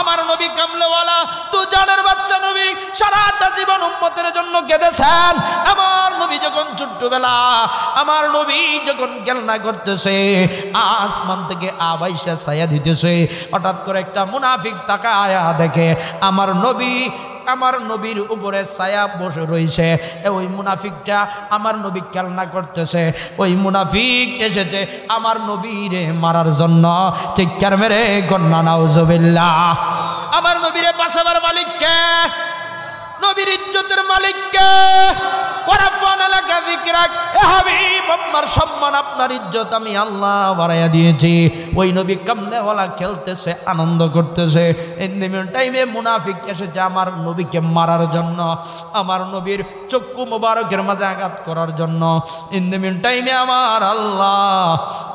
আমার নবী কামলেওয়ালা দুজানের বাচ্চা নবী সারাটা জীবন উম্মতের জন্য কেঁদেছেন। আমার নবী যখন ছোট্টবেলা আমার নবী যখন খেলনা করতেছে আসমান থেকে আবাইসা ছায়া দিতেছে, হঠাৎ করে একটা মুনাফিক তাকায়া দেখে আমার নবীর উপরে ছায়া বসে রয়েছে। ওই মুনাফিকটা আমার নবী খেলনা করতেছে, ওই মুনাফিক এসেছে আমার নবীরে মারার জন্য। চিৎকার মেরে কন্যা নাউজুবিল্লাহ। আমার নবীরে বাঁচাবার মালিক কে? নবীর ইজ্জতের মালিক কে? আপনার সম্মান আপনার ইজ্জত আমি আল্লাহ বাড়াইয়া দিয়েছি। ওই নবী কামলেওয়ালা খেলতেছে, আনন্দ করতেছে। টাইমে মুনাফিক এসেছে আমার নবীকে মারার জন্য, আমার নবীর চক্ষু মোবারকের মাঝে আঘাত করার জন্য। টাইমে আমার আল্লাহ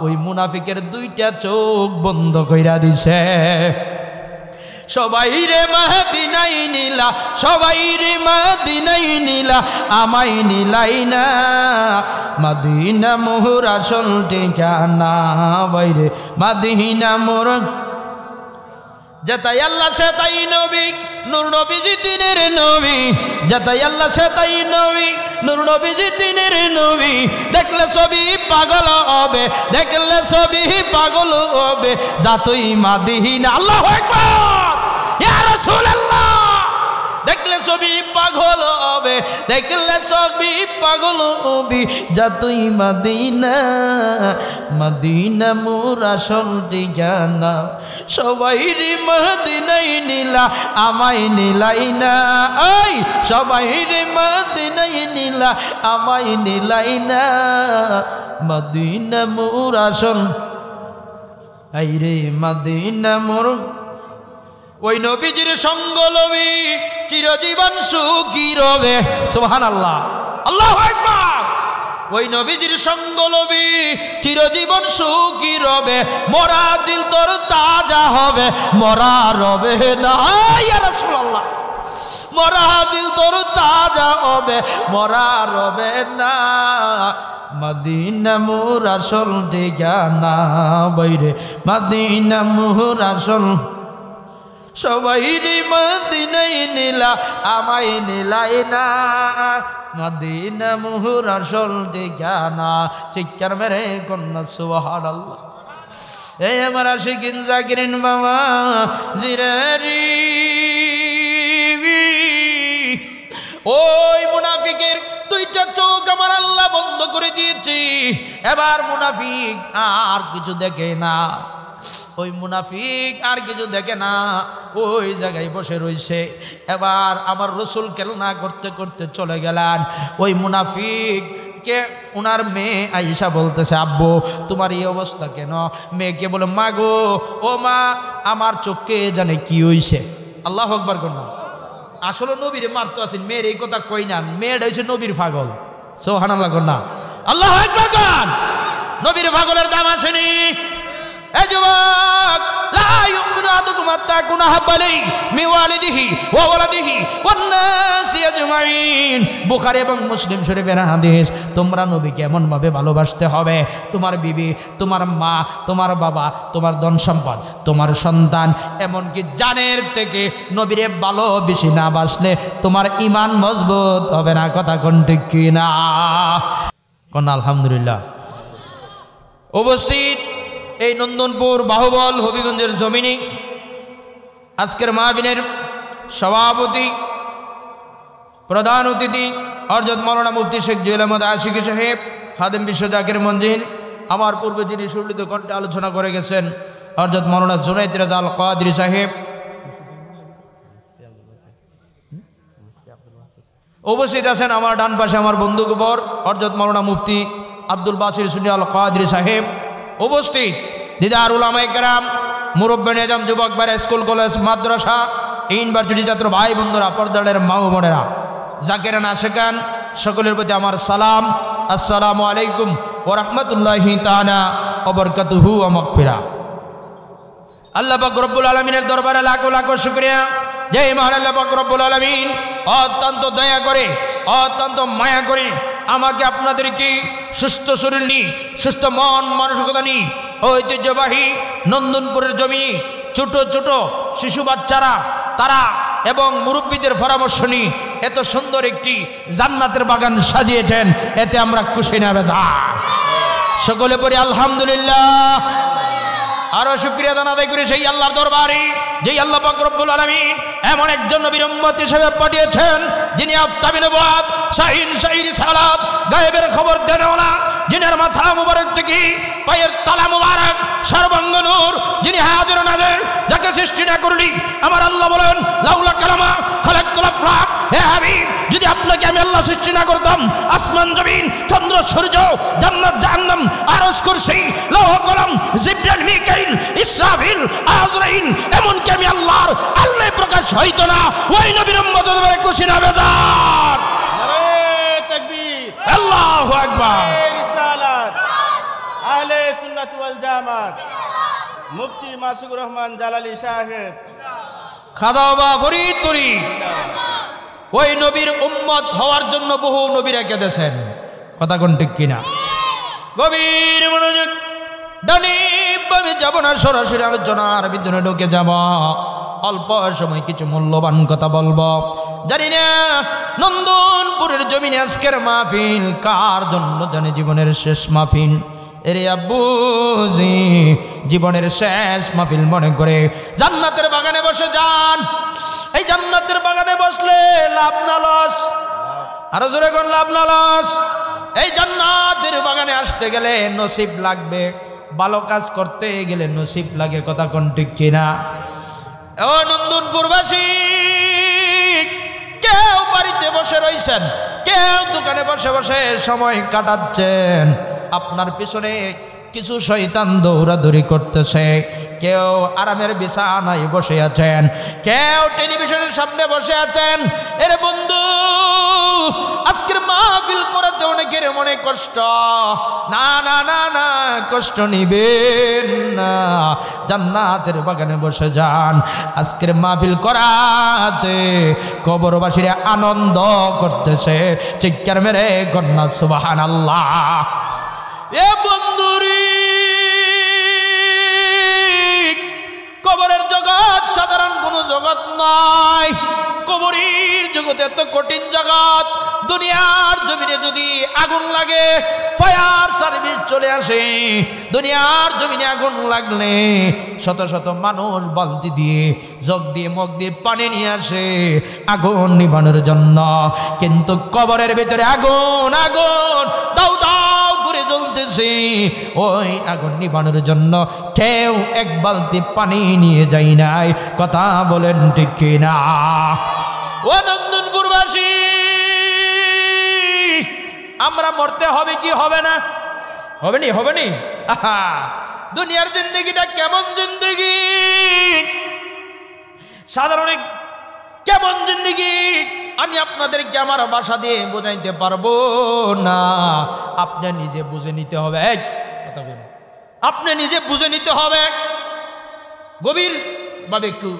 ওই মুনাফিকের দুইটা চোখ বন্ধ কইরা দিছে। সবাই রে মদিনাই নীলা, সবাই রে মদিনাই নীলা, আমাই নীলাই না। মদিনা মোহর আসল ঠিকানা, বাইরে মদিনা মোর যেতাই আল্লাহ সে তাই নবী, নূর নবীজি দিনের নবী। যেতাই আল্লাহ সে তাই নবী, নূর নবীজি দিনের নবী। দেখলে ছবি পাগল হবে, দেখলে ছবি পাগল হবে, যাতই মাদিনা। আল্লাহু আকবার, ইয়া রাসূলুল্লাহ। দেখলে ছবি পাগল হবে, দেখলে ছবি পাগল হবে, যাতই মাদিনা। মদিনা মোর আসল ঠিকানা, সবাই রে মদিনাই নীলা, আমায় নীলাই না। এই সবাই রে মদিনাই নীলা, আমায় নীলাই না। মদিনা মোর আসল, এই রে মদিনা মোর। ওই নবীজির সঙ্গ লবি চিরজীবন সুখী রবে। সুবহানাল্লাহ, আল্লাহু আকবার। ওই নবীজির সঙ্গ লবি চিরজীবন সুখী রবে, মরা দিল তোর তাজা হবে, মরা রবে না। ইয়া রাসূলুল্লাহ, মরা দিল তোর তাজা হবে, মরা রবে না। মদিনা মোর আসল ঠিকানা, বাইরে মদিনা মোর আসল। সবাই রে মদিনাই নীলা, আমায় নীলাই না। মদিনা মোহর আসল ঠিকানা। চিৎকার মেরে কন্যা সুবহানাল্লাহ। এই আমার আশিকিন জাকিরিন বাবা জিরারি। ওই মুনাফিকের দুইটা চোখ আমার আল্লাহ বন্ধ করে দিয়েছি। এবার মুনাফিক আর কিছু দেখে না, ওই মুনাফিক আর কিছু দেখে না, ওই জায়গায় বসে রয়েছে। এবার আমার রসুল খেলনা করতে করতে চলে গেলেন। ওই মুনাফিককে ওনার মেয়ে আয়েশা বলতেছে, আব্বু তোমার এই অবস্থা কেন? মেয়েকে বলে, মা গো, ও মা, আমার চোখকে জানে কি হইছে। আল্লাহু আকবার করুন। আসলে নবীরে মারতে আসেন, মেয়ের এই কথা কই না, মেয়েটা হইছে নবীর পাগল। সুবহানাল্লাহ করুন না, আল্লাহু আকবার করুন। নবীর পাগলের দাম আসেনি। এই যুবক, লা ইউমিনু আহাদুকুম হাত্তা ইয়াকুনা আহাব্বা ইলাইহি মিন ওয়ালিদিহি ওয়া ওয়ালাদিহি ওয়ান নাসি আজমাইন। বুখারী এবং মুসলিম শরীফের হাদিস। তোমরা নবীকে এমন ভাবে ভালোবাসতে হবে, তোমার বিবি, তোমার মা, তোমার বাবা, তোমার ধন সম্পদ, তোমার সন্তান, এমনকি জানের থেকে নবীরে ভালো বেশি না বাসলে তোমার ঈমান মজবুত হবে না। কথা কোন ঠিক কি না? কোন আলহামদুলিল্লাহ। উপস্থিত এই নন্দনপুর বাহুবল হবিগঞ্জের জমিনে আজকের মাহফিলের সভাপতি, প্রধান অতিথি হযরত মাওলানা মুফতি শেখ জুয়েল আহমদ আশিকি সাহেব, খাদেম বিশ্ব জাকির মঞ্জিল। আমার পূর্বে যিনি সুলিত কণ্ঠে আলোচনা করে গেছেন হযরত মাওলানা জুনাইদ রাজা আল কাদরি সাহেব। উপস্থিত আছেন আমার ডান পাশে আমার বন্ধুবর হযরত মাওলানা মুফতি আব্দুল বাসির সুন্নি আল কাদরি সাহেব। উপস্থিত দিদার উলামায়ে কেরাম, মুরব্বী নিজাম, যুবক ভাইরা, স্কুল কলেজ মাদ্রাসা ইউনিভার্সিটি ছাত্র ভাই বন্ধুরা, পর্দারের মা ও বোনেরা, জাকিরান আশিকান, সকলের প্রতি আমার সালাম। আসসালামু আলাইকুম ওয়া রাহমাতুল্লাহি তাআলা ওয়া বারাকাতুহু ওয়া মাগফিরা। আল্লাহ পাক রব্বুল আলামিনের দরবারে লাখো লাখো শুকরিয়া যে মহান আল্লাহ পাক রব্বুল আলামিন অত্যন্ত দয়া করে, অত্যন্ত মায়া করে আমাকে আপনাদেরকে সুস্থ শরীর নিয়ে, সুস্থ মন মানসিকতা নিয়ে ঐতিহ্যবাহী নন্দনপুরের জমি ছোট ছোট শিশু বাচ্চারা তারা এবং মুরব্বীদের পরামর্শ নিয়ে এত সুন্দর একটি জান্নাতের বাগান সাজিয়েছেন, এতে আমরা খুশি না বেজা? সকলে পড়ি আলহামদুলিল্লাহ। আরো শুকরিয়া আদায় করি সেই আল্লাহর দরবারে যেই আল্লাহ পাক রব্বুল আলামিন এমন একজন নবীর উম্মত হিসেবে পাঠিয়েছেন যিনি আফতাবি নবুয়ত, শাহিন শাহির সালাত, গায়েবের খবর দেনওয়ালা, যিনার মাথা মুবারক থেকে পায়ের তালা মুবারক সর্বাঙ্গ নূর, যিনি হাজির নাজির, যাকে সৃষ্টি না করলি আমার আল্লাহ বলেন লাউলা কালামা খালাকতুল আফলাক, হে হাবিব যদি আপনাকে আমি আল্লাহ সৃষ্টি না করতাম আসমান জমিন চন্দ্র সূর্য জান্নাত জাহান্নাম আরশ কুরসি লৌহ কলম জিবরাইল মিকাইল ইসরাফিল আজরাইল এমনকি আমি আল্লাহর আল্লাহ প্রকাশ হইতো না। ওই নবীর উম্মতের ব্যাপারে খুশি না বেজার? নারে তাকবীর, আল্লাহু আকবার। রিসালাত আহলে সুন্নাত ওয়াল জামাত মুফতি মাসুকুর রহমান জালালি সাহেব খাদাবা ফরিদপুরি ওই নবীর উম্মত হওয়ার জন্য বহু নবী রেখে দিয়েছেন, কথা কোন ঠিক কিনা? গভীর মনোযোগ, ডানিভাবে যাব না, সরাসরি আলোচনার ভিতরে ঢুকে যাব। অল্প সময় কিছু মূল্যবান কথা বলবো। জানি না নন্দনপুরের জমিনে আজকের মাহফিল কার জন্য, জানি জীবনের শেষ মাহফিল। এরে আব্বুজি জীবনের শেষ মাহফিল মনে করে জান্নাতের বাগানে বসে যান। এই জান্নাতের বাগানে বসলে লাভ না লস? আরো জোরে কোন লাভ না লস? এই জান্নাতের বাগানে আসতে গেলে নসিব লাগবে, ভালো কাজ করতে গেলে নসিব লাগে, কথা কোন ঠিক কিনা? ও নন্দনপুরবাসী, কেউ বাড়িতে বসে রয়েছেন, কেউ দোকানে বসে বসে সময় কাটাচ্ছেন, আপনার পিছনে কিছু শয়তান দৌড়াদৌড়ি করতেছে, কেউ আরামের বিছানায় বসে আছেন, কেউ টেলিভিশনের সামনে বসে আছেন। এরে বন্ধু, আজকের মাহফিল করাতে অনেকের মনে কষ্ট। না না না না, কষ্ট নিবেন না, জান্নাতের বাগানে বসে যান। আজকের মাহফিল করাতে কবরবাসীরা আনন্দ করতেছে, চিৎকার মেরে কন্যা সুবহানাল্লাহ। এ বন্ধুরি, কবরের জগৎ সাধারণ কোনো জগৎ নয়। কবরের জগৎ এত কঠিন জগৎ। দুনিয়ার জমিনে যদি আগুন লাগে, ফায়ার সার্ভিস চলে আসে। দুনিয়ার জমিনে আগুন লাগলে শত শত মানুষ বালতি দিয়ে জগ দিয়ে মগ দিয়ে পানি নিয়ে আসে আগুন নিভানোর জন্য। কিন্তু কবরের ভিতরে আগুন আগুন দাউ দাউ করে জ্বলতেছে। ওই আগুন নিভানোর জন্য কেউ এক বালতি পানি নিয়ে যায় নাই, কথা বলেন ঠিক কিনা? ও নন্দনপুরবাসী, আমরা মরতে হবে কি হবে না? হবে নি? হবে নি? দুনিয়ার জিন্দগিটা কেমন জিন্দগি, সাধারণ কেমন জিন্দগি আমি আপনাদেরকে আমার ভাষা দিয়ে বোঝাইতে পারবো না। আপনি নিজে বুঝে নিতে হবে। কথা বলুন, আপনি নিজে বুঝে নিতে হবে। গভীর ভাবে একটু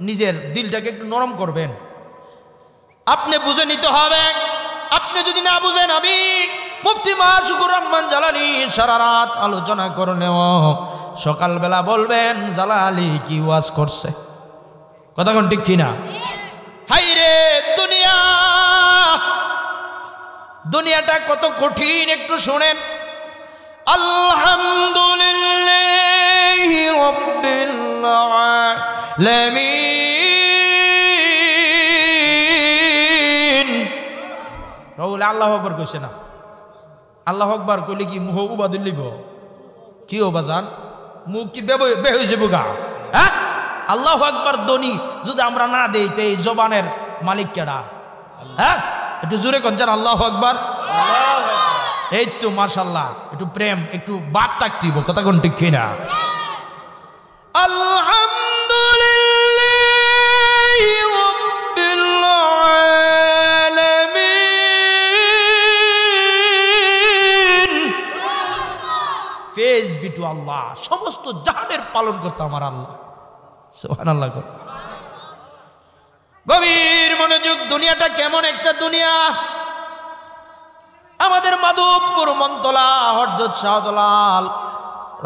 নিজের দিলটাকে একটু নরম করবেন। আপনি বুঝে নিতে হবে। আপনি যদি না বুঝেন, আমি মুফতি মাসুকুর রহমান জালালি সারা রাত আলোচনা করলেও সকালবেলা বলবেন জালালি কি ওয়াজ করছে, কথা কোন ঠিক কিনা? হাই রে দুনিয়া, দুনিয়াটা কত কঠিন একটু শুনেন। আলহামদুলিল্লাহি রাব্বিল আলামিন। বলে আল্লাহু আকবার কইছে না? আল্লাহু আকবার কইলে কি মুহ উবাদুল লিব? কি ও বাজান, মুখ কি বে হইছে বুগা? হ্যাঁ, আল্লাহু আকবার ধ্বনি যদি আমরা না দেই তো এই জবানের মালিক কেডা? হ্যাঁ, একটু জোরে কোনছেন আল্লাহু আকবার। এই তো মাশাআল্লাহ, একটু প্রেম একটু বাপ থাকতিব, কথা কোন ঠিক কিনা? আলহামদুলিল্লাহি রাব্বিল আলামিন। ফেজ বিটু আল্লাহ, সমস্ত জাহানের পালন করতে আমার আল্লাহ। সুবহানাল্লাহ। গভীর মনোযোগ, দুনিয়াটা কেমন একটা দুনিয়া। আমাদের মাধবপুর মন্তলা হযরত শাহজালাল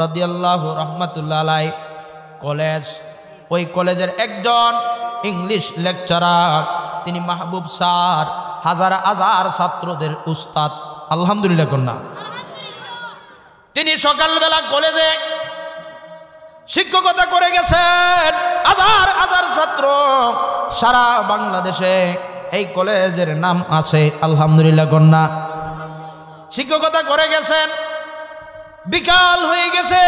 রাদিয়াল্লাহু রাহমাতুল্লাহ আলাইহি কলেজ ওই কলেজের একজন ইংলিশ লেকচারার, তিনি মাহবুব স্যার, হাজার হাজার ছাত্রদের উস্তাদ। আলহামদুলিল্লাহ কন্যা। তিনি সকালবেলা কলেজে শিক্ষকতা করে গেছেন। হাজার হাজার ছাত্র সারা বাংলাদেশে এই কলেজের নাম আছে। আলহামদুলিল্লাহ কন্যা। শিক্ষকতা করে গেছেন। বিকাল হয়ে গেছে,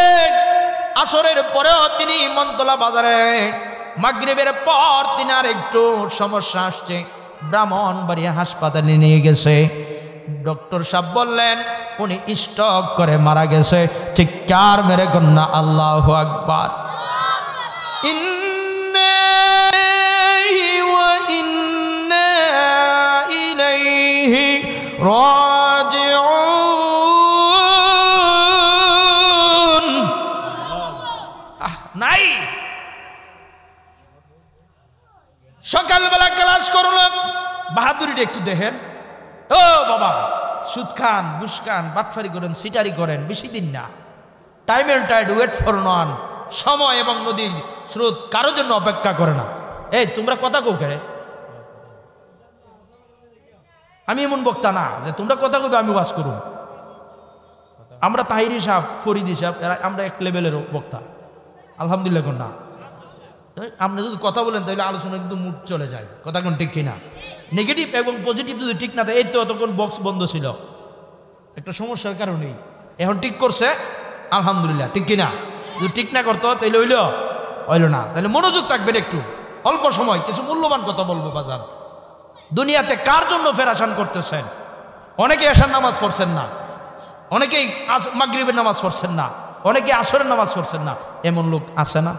আসরের পরেও তিনি মন্তলা বাজারে, মাগরিবের পর তিনি আর একটু সমস্যা আসছে, ব্রাহ্মণবাড়িয়া হাসপাতালে নিয়ে গেছে। ডক্টর সাহেব বললেন উনি স্ট্রোক করে মারা গেছে। চিৎকার মেরে কন্যা আল্লাহু আকবার। ইন্নাহি ওয়া ইন্না ইলাইহি রাজিউন। নাই সকালবেলা ক্লাস করলাম, বাহাদুরিটা একটু দেখেন। ও বাবা, সুদ খান, ঘুষ খান, বাটফারি করেন, সিটারি করেন, বেশি দিন না। Time and tide wait for none. সময় এবং নদীর স্রোত কারোর জন্য অপেক্ষা করে না। এই তোমরা কথা কও কে? আমি এমন বক্তা না যে তোমরা কথা কবে আমি ওয়াজ করুন। আমরা তাহিরি সাহেব, ফরিদি সাহেব, আমরা এক লেভেলের বক্তা। আলহামদুলিল্লাহ কন্যা। আপনি যদি কথা বলেন তাহলে আলোচনা কিন্তু মুড চলে যায়। কথা কোন ঠিক কিনা? নেগেটিভ এবং পজিটিভ যদি ঠিক না থাকে, এই তো অতক্ষণ বক্স বন্ধ ছিল একটা সমস্যার কারণেই, এখন ঠিক করছে আলহামদুলিল্লাহ, ঠিক কিনা? যদি ঠিক না করতো তাহলে হইল না। তাহলে মনোযোগ থাকবেন একটু। অল্প সময় কিছু মূল্যবান কথা বলবো। বাজার দুনিয়াতে কার জন্য ফেরাসান করতেছেন? অনেকে এশার নামাজ পড়ছেন না, অনেকেই মাগরিবের নামাজ পড়ছেন না, অনেকে আসরের নামাজ পড়ছেন না। এমন লোক আছে না?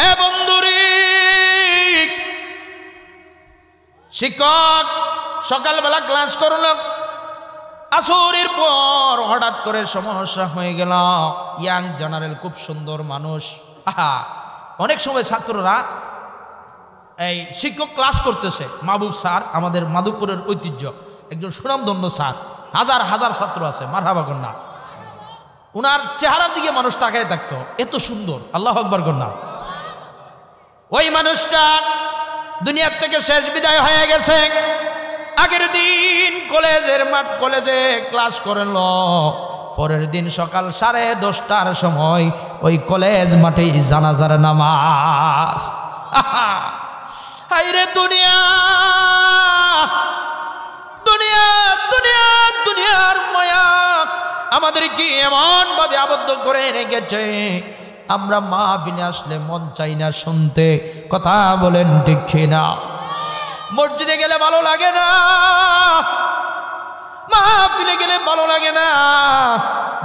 এ বন্ধুরি, শিক্ষক সকালবেলা ক্লাস করল, আসরের পর হঠাৎ করে সমস্যা হয়ে গেল। ইয়াং জেনারেল, খুব সুন্দর মানুষ। অনেক সময় ছাত্ররা, এই শিক্ষক ক্লাস করতেছে, মাহবুব স্যার আমাদের মাধবপুরের ঐতিহ্য, একজন সুনামধন্য স্যার, হাজার হাজার ছাত্র আছে। মারহাবা কন্যা। উনার চেহারার দিকে মানুষ তাকায় থাকতো, এত সুন্দর। আল্লাহু আকবার কন্যা। ওই মানুষটা দুনিয়ার থেকে শেষ বিদায় হয়ে গেছে। আগের দিন কলেজে ক্লাস করেন, পরের দিন সকাল 10:30টার সময় ওই কলেজ মাঠে জানাজার নামাজ। হায়রে দুনিয়া, দুনিয়া, দুনিয়া, দুনিয়ার মায়া আমাদের কি এমন ভাবে আবদ্ধ করে রেখেছে, আমরা মাহফিলে আসলে মন চাই না শুনতে। কথা বলেন ঠিক কিনা? মসজিদে গেলে ভালো লাগে না, মাহফিলে গেলে ভালো লাগে না,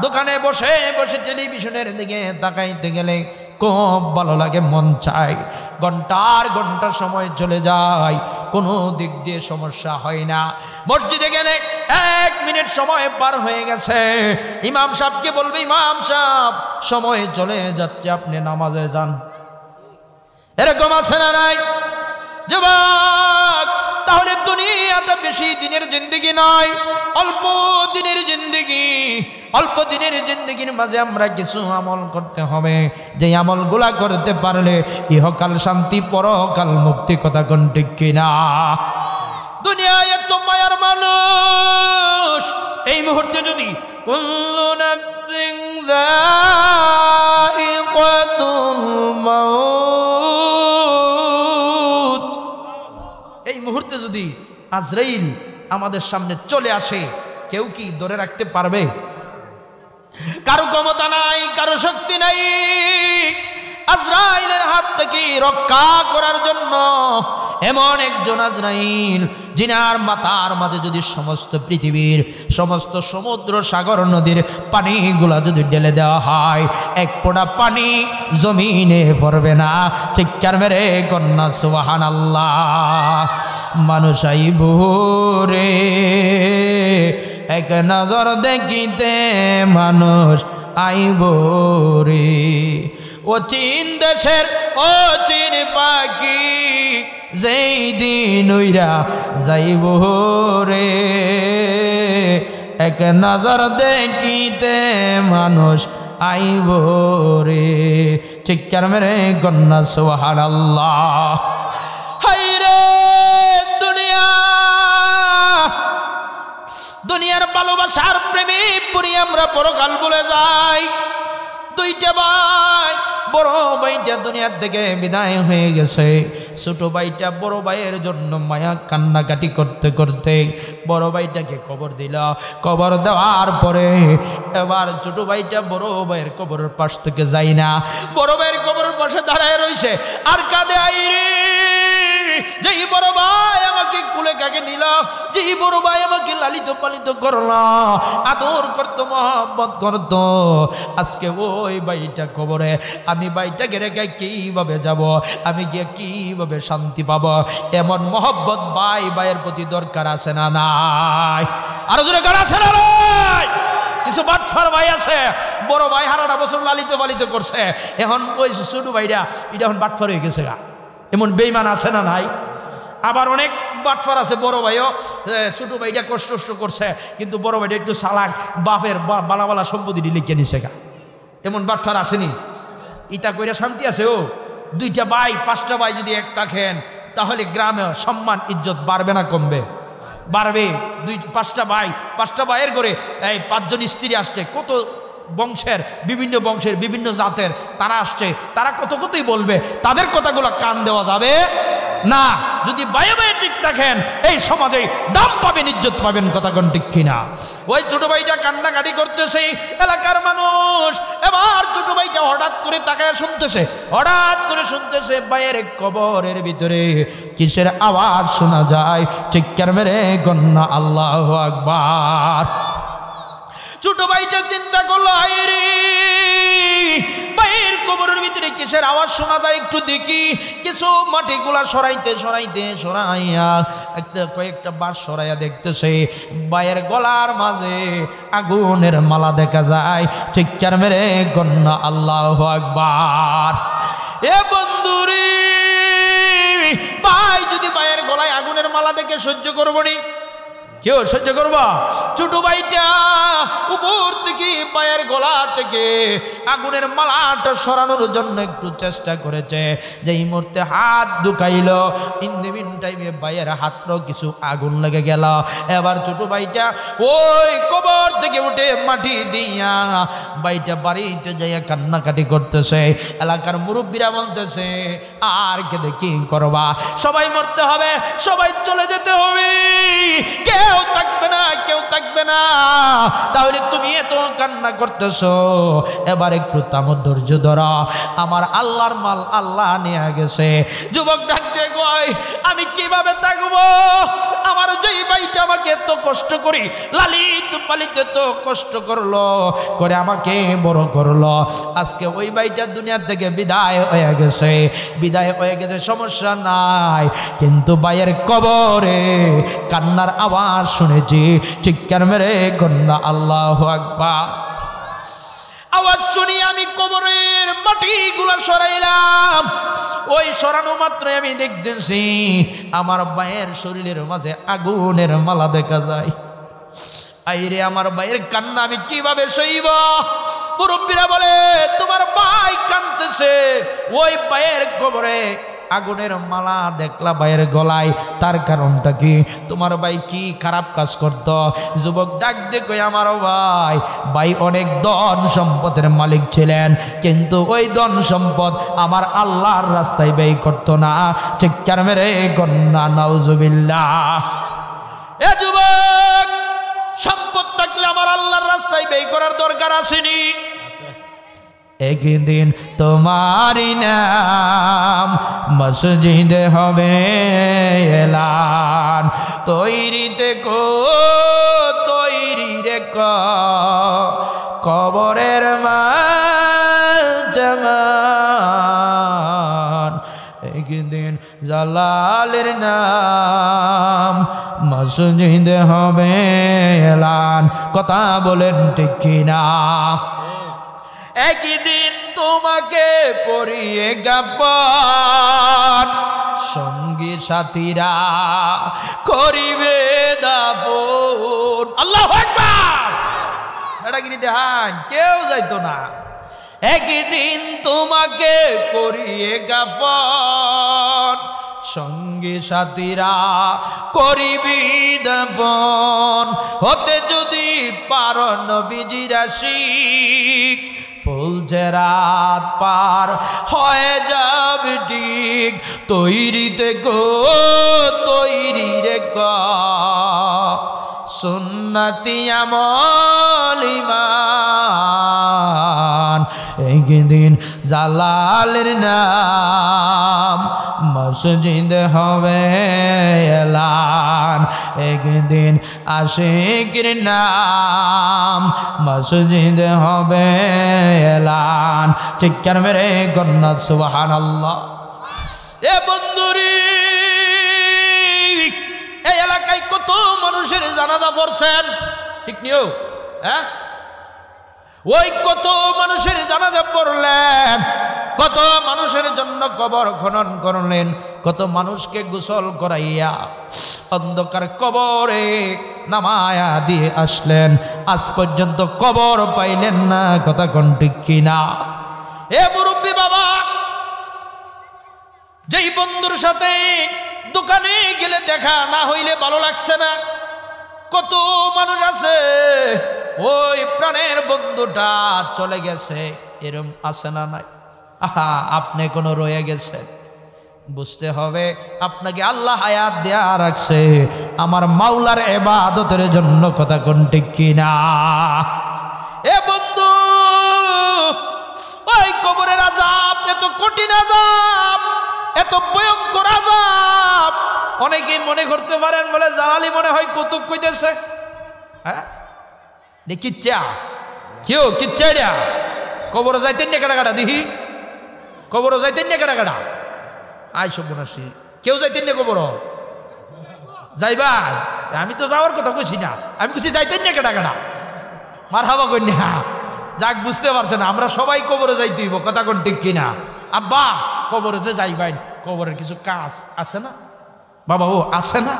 দোকানে বসে বসে টেলিভিশনের দিকে তাকাইতে গেলে খুব ভালো লাগে, মন চায়। ঘন্টার ঘন্টা সময় চলে যায়, কোনো দিক দিয়ে সমস্যা হয় না। মসজিদে গেলে 1 মিনিট সময় পার হয়ে গেছে, ইমাম সাহেবকে বলবে, ইমাম সাহেব সময় চলে যাচ্ছে, আপনি নামাজে যান। এরকম আছে না নাই যুবক? তাহলে দুনিয়াটা বেশি দিনের জিন্দেগি নয়, অল্প দিনের জিন্দেগি। অল্প দিনের জিন্দেগির মাঝে আমরা কিছু আমল করতে হবে, যে আমলগুলা করতে পারলে ইহকাল শান্তি, পরকাল মুক্তি। কথা কোন ঠিক কিনা? দুনিয়ায় এত মায়ার মানুষ, এই মুহূর্তে যদি কুল্লু নাফসিন যায়িকাতুল মাউত, এই মুহূর্তে যদি আজরাইল আমাদের সামনে চলে আসে, কেউ কি ধরে রাখতে পারবে? কারো ক্ষমতা নাই, কারো শক্তি নাই। আজরাইলের হাত থেকে রক্ষা করার জন্য এমন একজন আজরাইল, যিনার মাথার মাঝে যদি সমস্ত পৃথিবীর সমস্ত সমুদ্র, সাগর, নদীর পানিগুলা যদি ঢেলে দেওয়া হয়, এক ফোঁটা পানি জমিনে পড়বে না। চিৎকার মেরে কন্যা সুবহানাল্লাহ। মানুষ আইব রে এক নজর দেখিতে, মানুষ আইব রে। ও চীন দেশের ও চীন পাখি, যেই দিন উইরা যাইব রে, এক নজর দেখিতে মানুষ আইব রে চিৎকার মেরে গন্না সুবহানাল্লাহ হায়রে দুনিয়া দুনিয়ার ভালোবাসার প্রেমে পড়ি আমরা পরকাল ভুলে যাই দুইটা ভাই বড় ভাইটা দুনিয়ার থেকে বিদায় হয়ে গেছে ছোট ভাইটা বড় ভাইয়ের জন্য মায়া কান্নাকাটি করতে করতে বড় ভাইটাকে কবর দিল কবর দেওয়ার পরে এবার ছোট ভাইটা বড় ভাইয়ের কবরের পাশ থেকে যায় না বড় ভাইয়ের কবরের পাশে দাঁড়ায় রয়েছে আর কাঁদে আইরে যেই বড় ভাই আমাকে কুলে কাকে নিল যেই বড় ভাই আমাকে লালিত পালিত করলো আদর করতো মহব্বত করতো আজকে ওই ভাইটা কবরে আমি ভাইটাকে রেখে কিভাবে যাব আমি গিয়ে কিভাবে শান্তি পাবো এমন মহব্বত ভাই ভাইয়ের প্রতি দরকার আছে না নাই আরো জোরে কার আছে না নাই কিছু বাটফার ভাই আছে বড় ভাই হারাটা বছর লালিত পালিত করছে এখন ওই ছোট ভাইটা এটা এখন বাটফার হয়ে গেছে গা এমন বেঈমান আছে না নাই আবার অনেক বাটফার আছে বড় ভাইও ছোট ভাইটা কষ্ট করছে কিন্তু বড় ভাইটা একটু চালাক বাপের বালা বালা সম্পত্তি লিখে নিছে গা এমন বাটফার আসেনি ইটা কইরা শান্তি আছে ও দুইটা ভাই পাঁচটা ভাই যদি এক থাকেন তাহলে গ্রামে সম্মান ইজ্জত বাড়বে না কমবে বাড়বে পাঁচটা ভাইয়ের করে এই পাঁচজন স্ত্রী আসছে কত বংশের বিভিন্ন জাতের তারা আসছে তারা কতই বলবে তাদের কথাগুলো কান দেওয়া যাবে না যদি ভাইয়ে ভাইয়ে ঠিক থাকেন এই সমাজে দাম পাবেন ইজ্জত পাবেন কথা কোন ঠিক কিনা ওই ছোট ভাইটা কান্নাকাটি করতেছে এলাকার মানুষ এবার ছোট ভাইটা হঠাৎ করে তাকায় শুনতেছে ভাইয়ের কবরের ভিতরে কিসের আওয়াজ শোনা যায় চিৎকার মেরে গন্না আল্লাহু আকবার ছোট ভাইটা চিন্তা করলো আইরে ভাইয়ের কবরের ভিতরে কিসের আওয়াজ শোনা যায় একটু দেখি কিছু মাটিগুলা সরাইয়া কয়েকটা বাঁশ সরাইয়া দেখতেছে ভাইয়ের গলার মাঝে আগুনের মালা দেখা যায় চিৎকার মেরে গন্না আল্লাহু আকবার এ বন্ধুরে ভাই যদি ভাইয়ের গলায় আগুনের মালা দেখে সহ্য করবো নি কেউ সহ্য করবা ছোট ভাইটা উপর থেকে পায়ের গলা থেকে আগুনের মালাটা সরানোর জন্য একটু চেষ্টা করেছে যেই মুহূর্তে হাত ঢুকাইল ইন দ্য মিন টাইমে ভাইয়ের হাতটাও কিছু আগুন লেগে গেল এবার ছোট ভাইটা ওই কবর থেকে উঠে মাটি দিয়া ভাইটা বাড়িতে যাইয়া কান্নাকাটি করতেছে এলাকার মুরব্বীরা বলতেছে আর কেঁদে কি করবা সবাই মরতে হবে সবাই চলে যেতে হবে কেউ থাকবে না তাহলে তুমি এত কান্না করতেছো এবার একটু থামো ধৈর্য ধরো আমার আল্লাহর মাল আল্লাহ নিয়ে গেছে যুবক ডাকতে কয় আমি কিভাবে থাকবো আমার যেই ভাইটা আমাকে এত কষ্ট করি লালিত পালিত এত কষ্ট করলো করে আমাকে বড় করলো আজকে ওই ভাইটা দুনিয়া থেকে বিদায় হয়ে গেছে সমস্যা নাই কিন্তু ভাইয়ের কবরে কান্নার আওয়াজ শুনেছি চিৎকার মেরে গন্না আল্লাহু আকবার আওয়াজ শুনি আমি কবরের মাটিগুলো সরাইলাম ওই সরানো মাত্র আমি দেখতেছি আমার ভাইয়ের শরীরের মাঝে আগুনের মালা দেখা যায় আইরে আমার ভাইয়ের কান্না আমি কিভাবে সইব মুরব্বীরা বলে তোমার ভাই কাঁদতেছে ওই ভাইয়ের কবরে আগুনের মালা দেখলা ভাইয়ের গলায় তার কারণটা কি তোমার ভাই কি খারাপ কাজ করত যুবক ডাক দিয়ে কই আমার ভাই অনেক ধন সম্পদের মালিক ছিলেন কিন্তু ওই ধন সম্পদ আমার আল্লাহর রাস্তায় ব্যয় করতো না চিৎকার মেরে গন্না নাউজুবিল্লাহ এ যুবক সম্পদ থাকলে আমার আল্লাহর রাস্তায় ব্যয় করার দরকার আসেনি একদিন তোমারি নাম মসজিদে হবে এলান তৈরি রেখো কবরের মাল জামান একদিন জালালের নাম মসজিদে হবে এলান কথা বলেন ঠিক কিনা একদিন তোমাকে পরিয়ে গাফন সঙ্গী সাথীরা করিবে দাফন আল্লাহু আকবার এটা কি দেখান কেউ যাইতো না একদিন তোমাকে পরিয়ে কাফন, সঙ্গে সাথীরা করিবি দাফন। হতে যদি পারো নবীজির আশিক, ফুলছে রাত পার হয়ে যাবে ঠিক। তৈরিতে গো তৈরি রে ক, সুন্নতি আমল ঈমান। একদিন জালালের নাম মসজিদ হবে এলান, একদিন আশিকের নাম মসজিদ হবে এলান। চিৎকার মেরে কন্যা সুবহানাল্লাহ। এ বন্ধুরি, এই এলাকায় কত মানুষের জানাজা পড়ছেন, ঠিক নিও? হ্যাঁ, ওই কত মানুষের জানাজা পড়লেন, কত মানুষের জন্য কবর খনন করলেন, কত মানুষকে গোসল করাইয়া অন্ধকার কবরে নামায়া দিয়ে আসলেন। আজ পর্যন্ত কবর পাইলেন না, কথা কোন ঠিক কিনা? এ মুরব্বী বাবা, যেই বন্ধুর সাথে দোকানে গেলে দেখা না হইলে ভালো লাগছে না, কত মানুষ আছে ওই প্রাণের বন্ধুটা চলে গেছে, এরম আছে না নাই? আহা, আপনি কোনো রয়ে গেছেন, বুঝতে হবে আপনাকে আল্লাহ হায়াত দেয়া রাখছে আমার মাওলার ইবাদতের জন্য, কথা কোন ঠিক কিনা? এ বন্ধু, ওই কবরের আযাব এত কঠিন আযাব, এত ভয়ঙ্কর আযাব, অনেকেই মনে করতে পারেন বলে জালালি মনে হয় কৌতুক কইতেছে। হ্যাঁ, কিচ্ছা কেউ কিচ্ছা এটা কবর যাইতেন না কাটা কাটা দিহি, কবর যাইতেন না কাটা কাটা আই সব বনাসি, কেউ যাইতেন না কবর যাইবা? আমি তো যাওয়ার কথা কইছি না, আমি কইছি যাইতেন না কাটা কাটা। মারহাবা কন্যা, যাক বুঝতে পারছেন, আমরা সবাই কবরে যাইতে হইব, কথা কোন ঠিক কিনা? আব্বা কবরে যে যাইবেন, কবরের কিছু কাজ আছে না বাবা? ও আছে না,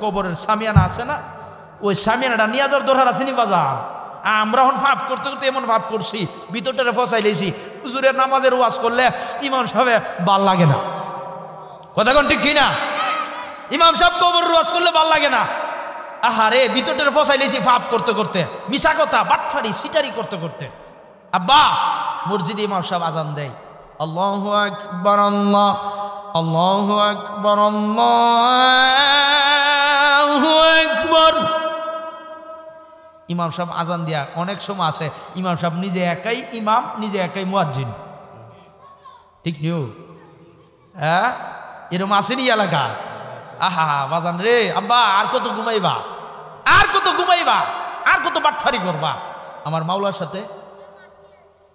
কবরের সামিয়ানা আছে না? ওই সামিয়ানাটা নিয়ে যাওয়ার দরকার আছে নি বাজার? আমরা এখন ভাব করতে করতে এমন ভাব করছি, ভিতরটারে ফসাই লেছি, হুজুরের নামাজের ওয়াজ করলে ইমাম সাহেব ভাল লাগে না, কথা কোন ঠিক কিনা? ইমাম সাহেব কবরের ওয়াজ করলে ভাল লাগে না। আহারে, ভিতরটারে ফসাই লেছি ভাব করতে করতে, মিশা কথা বাটফারি সিটারি করতে করতে। আব্বা মসজিদে ইমাম সাহেব আজান দেয়, আল্লাহু আকবার, আল্লাহ আল্লাহু আকবার, আল্লাহু আকবার। ইমাম সাহেব আজান দিয়া অনেক সময় আছে ইমাম সাহেব নিজে একাই ইমাম, নিজে একাই মুয়াজ্জিন, ঠিক নিও? হ্যাঁ, এরকম আসেনি এলাকা? আহা বাজান রে, আব্বা আর কত ঘুমাইবা, আর কত ঘুমাইবা, আর কত বাটফারি করবা আমার মাওলার সাথে?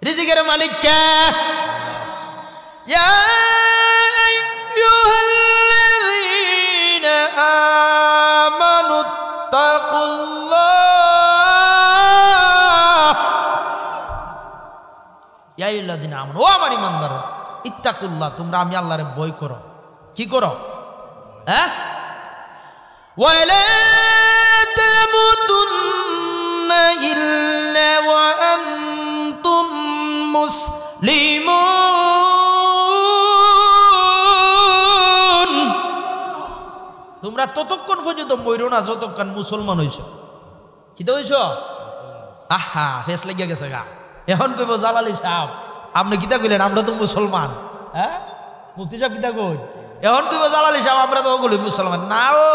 রিজিকের মালিক কে? ইয়া আইয়ুহাল্লাযীনা আমানু তাকুল্লাহ, ইয়া আইয়ুহাল্লাযীনা আমানু, ও আমার ঈমানদাররা, ইত্তাকুল্লাহ, তোমরা আমি আল্লাহরে ভয় করো। কি করো? হ্যাঁ, ওয়ালা তামুতুন্না ইল্লা ওয়া আনতুম মুসলিমুন, তোমরা ততক্ষণ পর্যন্ত মইরো না যতক্ষণ মুসলমান হইছ। কি তো হইছ? আহা, ফেস লাগিয়া গেছে গা। এখন কইব জালালি সাহেব আপনি কিতা কইলেন, আমরা তো মুসলমান। হ্যাঁ, মুফতি সাহেব কিতা কই? এখন কইব জালালি সাহেব আমরা তো ওগুলোই মুসলমান। না ও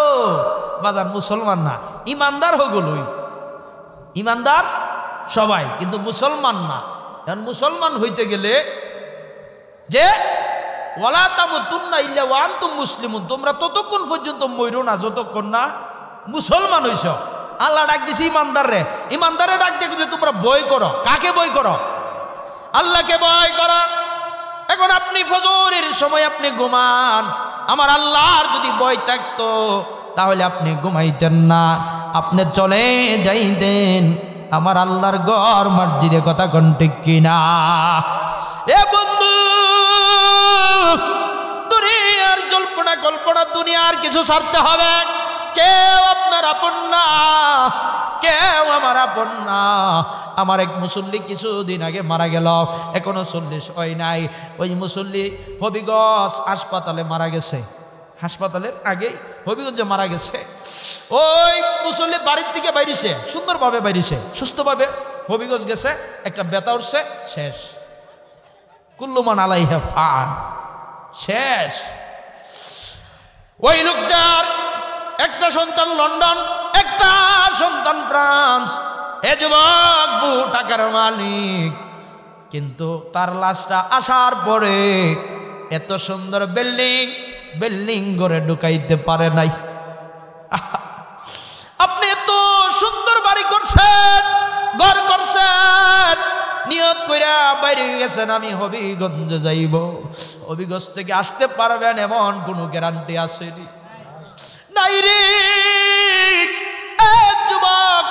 বাজান, মুসলমান না, ইমানদার হগুলোই, ইমানদার সবাই, কিন্তু মুসলমান না। এখন মুসলমান হইতে গেলে যে ওয়ালা তামুতুন্না ইল্লা ওয়া আনতুম মুসলিমুন, তোমরা ততক্ষণ পর্যন্ত মইরো না যতক্ষণ না মুসলমান হইছ। আল্লাহ ডাক দিছি ইমানদার রে, ইমানদারে ডাক দিয়ে যে তোমরা ভয় করো। কাকে ভয় করো? আল্লাহকে ভয় করো। এখন আপনি ফজরের সময় আপনি ঘুমান, আমার আল্লাহর যদি ভয় থাকতো তাহলে আপনি ঘুমাইতেন না, আপনি চলে যাইতেন আমার আল্লাহর ঘর মসজিদে, কথা কোন ঠিক কিনা? এ বন্ধু, দুনিয়ার জল্পনা কল্পনা, দুনিয়ার কিছু ছাড়তে হবে। কেউ আপনার আপন না, কেউ আমার আপন না। আমার এক মুসল্লি কিছুদিন আগে মারা গেল, এখনো 40 হয় নাই। ওই মুসল্লি হবিগঞ্জ হাসপাতালে মারা গেছে, হাসপাতালের আগেই হবিগঞ্জে মারা গেছে। ওই মুসল্লি বাড়ির থেকে বাইরেছে, সুন্দরভাবে বাইরেছে, সুস্থভাবে হবিগঞ্জ গেছে, একটা ব্যথা উঠছে, শেষ। কুল্লুমান আলাইহা ফান, শেষ। ওই লোকটার একটা সন্তান লন্ডন, একটা সন্তান ফ্রান্স। এ যুবক বহু টাকার মালিক, কিন্তু তার লাশটা আসার পরে এত সুন্দর বিল্ডিং করে ঢুকাইতে পারে নাই। আপনি এত সুন্দর বাড়ি করছেন, ঘর করছেন, নিয়ত কইরা বাইরে গেছেন আমি হবিগঞ্জে যাইব, হবিগঞ্জ থেকে আসতে পারবেন এমন কোনো গ্যারান্টি আসেনি, নাই রে যুবক,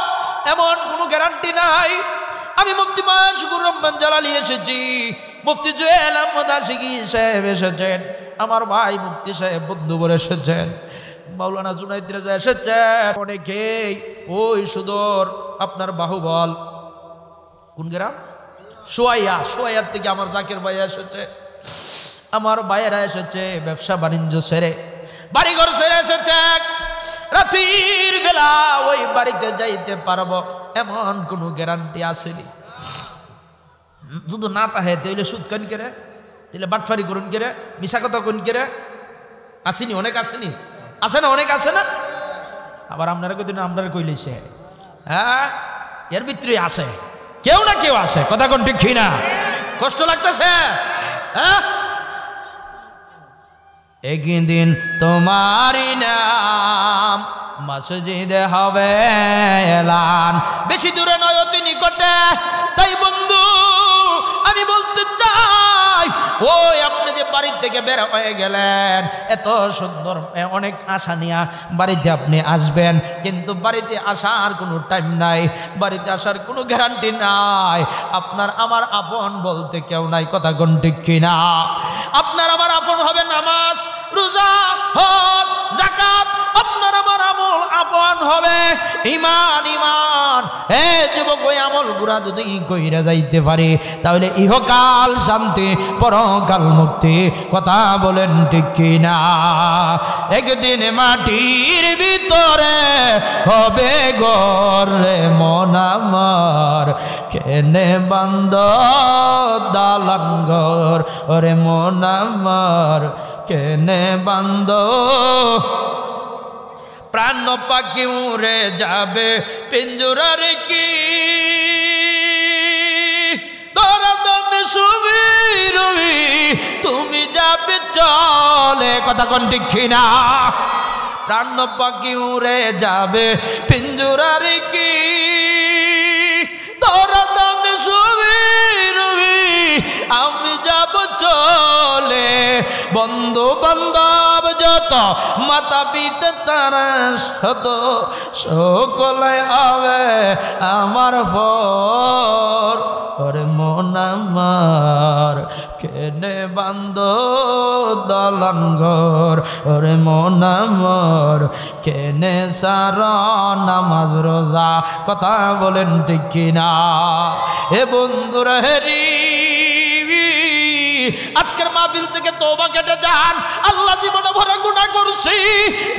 এমন কোনো গ্যারান্টি নাই। আমি মুফতি মাসুকুর রহমান জালালি এসেছি, মুফতি জুয়েল আহমদ আশিকি সাহেব এসেছেন, আমার ভাই মুফতি সাহেব বন্ধুবর এসেছেন, মাওলানা জুনাইদ রেজা এসেছেন, অনেকেই ওই সুদূর আপনার বাহুবল কোন গ্রাম সোয়াইয়ার থেকে আমার জাকির ভাই এসেছে, আমার ভাইয়েরা এসেছে, ব্যবসা বাণিজ্য ছেড়ে বাড়িঘর ছেড়ে এসেছে। রাতের বেলা ওই বাড়িতে যাইতে পারবো এমন কোনো গ্যারান্টি আসেনি। যদি না তাহে তাইলে সুদ কেন করে, তাইলে বাটফারি করুন করে, মিশা কথা কোন করে, আসেনি? অনেক আসেনি, আছে না? অনেক আছে না? আবার আপনারা কদিন আপনারা কইলেছে, হ্যাঁ এর ভিতরে আসে, কেউ না কেউ আসে, কথা কোন ঠিক না? কষ্ট লাগতেছে? হ্যাঁ, একদিন তোমারই নাম মসজিদে হবে এলান, বেশি দূরে নয় অতি নিকটে। তাই বন্ধু আমি বলতে চাই, ওই আপনি যে বাড়ি থেকে বের হয়ে গেলেন, এত সুন্দর অনেক আশা নিয়ে বাড়িতে আপনি আসবেন, কিন্তু বাড়িতে আসার কোনো টাইম নাই, বাড়িতে আসার কোনো গ্যারান্টি নাই। আপনার আমার আপন বলতে কেউ নাই, কথা কোন ঠিক কিনা? আপনার আমার আপন হবে নামাজ, রোজা, হজ, যাকাত, আপনার আমার আমল আপন হবে ঈমান। হে যুবক, ওই আমল গুলা যদি কইরা যাইতে পারে তাহলে ইহকাল শান্তি, পরকাল মুক্তি, কথা বলেন ঠিক কিনা? একদিন মাটির ভিতরে হবে গরে মন আমার, কেনে বান্দ দালান ঘর, ওরে মন আমার কেনে বান্দ। প্রাণ পাখি উড়ে যাবে পিঞ্জরার কি, তোরা তুমি সুবি রবি, তুমি যাবে চলে, কথা কোন ঠিক না? প্রাণ পাখি উড়ে যাবে পিঞ্জরার কি, তোরা তুমি সুবি রবি, আমি যাব চলে। বন্ধু বান্ধব যত, মাতা পিতা তারা শত, সকলে হবে আমার পর, ওরে মন আমার কেনে বান্দ দালান ঘর, ওরে মন আমার কেনে সার নামাজ রোজা, কথা বলেন ঠিক কিনা? হে বন্ধুরা হেরি, আজকের মাহফিল থেকে তওবা কেটে যান। আল্লাহ জীবনে বড় গুনাহ করেছি,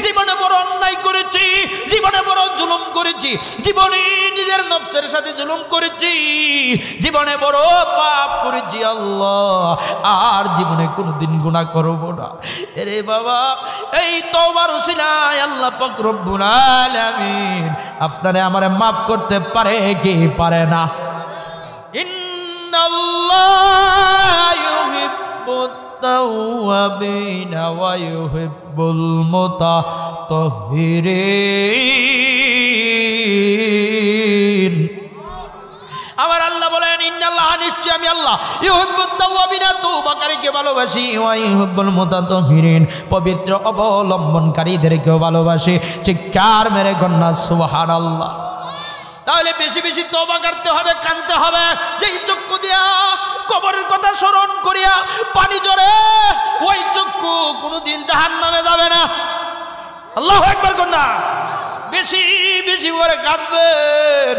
জীবনে বড় অন্যায় করেছি, জীবনে বড় জুলুম করেছি, জীবনে নিজের নফসের সাথে জুলুম করেছি, জীবনে বড় পাপ করেছি। আল্লাহ আর জীবনে কোনোদিন গুনাহ করব না। এরে বাবা, এই তওবার উসিলায় আল্লাহ পাক রব্বুল আলামিন আপনারে আমারে মাফ করতে পারে কি পারে না? ইন্নাল্লাহ ইউহিব্বুত তাওয়াবিনা ওয়া ইউহিব্বুল মুতাতাহহিরিন। আমার আল্লাহ বলেন, ইন্নাল্লাহ নিশ্চয় আমি আল্লাহ ইউহিব্বুত তাওয়াবিনা তওবাকারীকে ভালোবাসি, ওয়া ইউহিব্বুল মুতাতাহহিরিন পবিত্র অবলম্বনকারীদেরকেও ভালোবাসি। চিৎকার মেরে কন্যা সুবহানাল্লাহ। তাহলে বেশি বেশি তওবা করতে হবে, কাঁদতে হবে। যেই চক্ষু দিয়া কবরের কথা স্মরণ করিয়া পানি ঝরে, ওই চক্ষু কোনোদিন জাহান্নামে যাবে না। আল্লাহু আকবার কন্যা। বেশি বেশি করে কাঁদবেন। রাখবেন।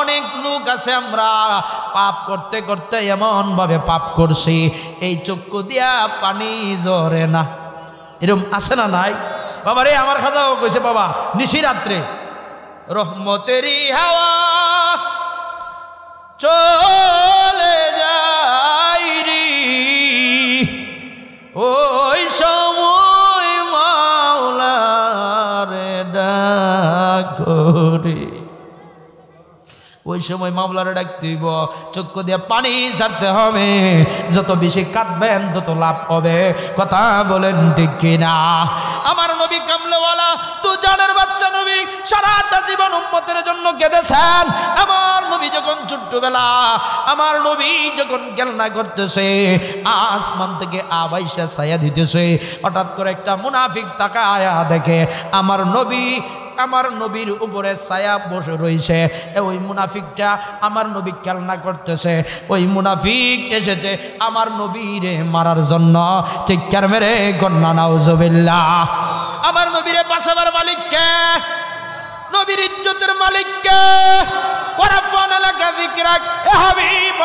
অনেক লোক আছে আমরা পাপ করতে করতে এমন ভাবে পাপ করছি এই চক্ষু দিয়া পানি ঝরে না, এরকম আছে না নাই? বাবা রে, আমার খাজাও কইছে বাবা নিশি রাত্রে রহমতেরই হাওয়া চলে যাই রে, ওই সময় মাওলারে ডাক রে, ওই সময় মাওলারে ডাকতে হইব, চক্ষু দিয়ে পানি ছাড়তে হবে। যত বেশি কাঁদবেন তত লাভ হবে। কথা বলেন ঠিক কিনা? আমার নবী কামলেওয়ালা তু জানের বাচ্চা নবী সারাটা জীবন উম্মতের জন্য কেঁদেছেন। আমার নবী যখন ছোট্টবেলা, আমার নবী যখন খেলনা করতেছে, আসমান থেকে আবাইসা ছায়া দিতেছে, হঠাৎ করে একটা মুনাফিক তাকায়া দেখে আমার নবীর উপরে ছায়া বসে রয়েছে। ওই মুনাফিকটা আমার নবী খেলনা করতেছে। ওই মুনাফিক এসেছে আমার নবীরে মারার জন্য। চিৎকার মেরে কন্যা নাউজুবিল্লাহ। আমার নবীরে বাঁচাবার মালিক কে? নবীর ইজ্জতের মালিক কে?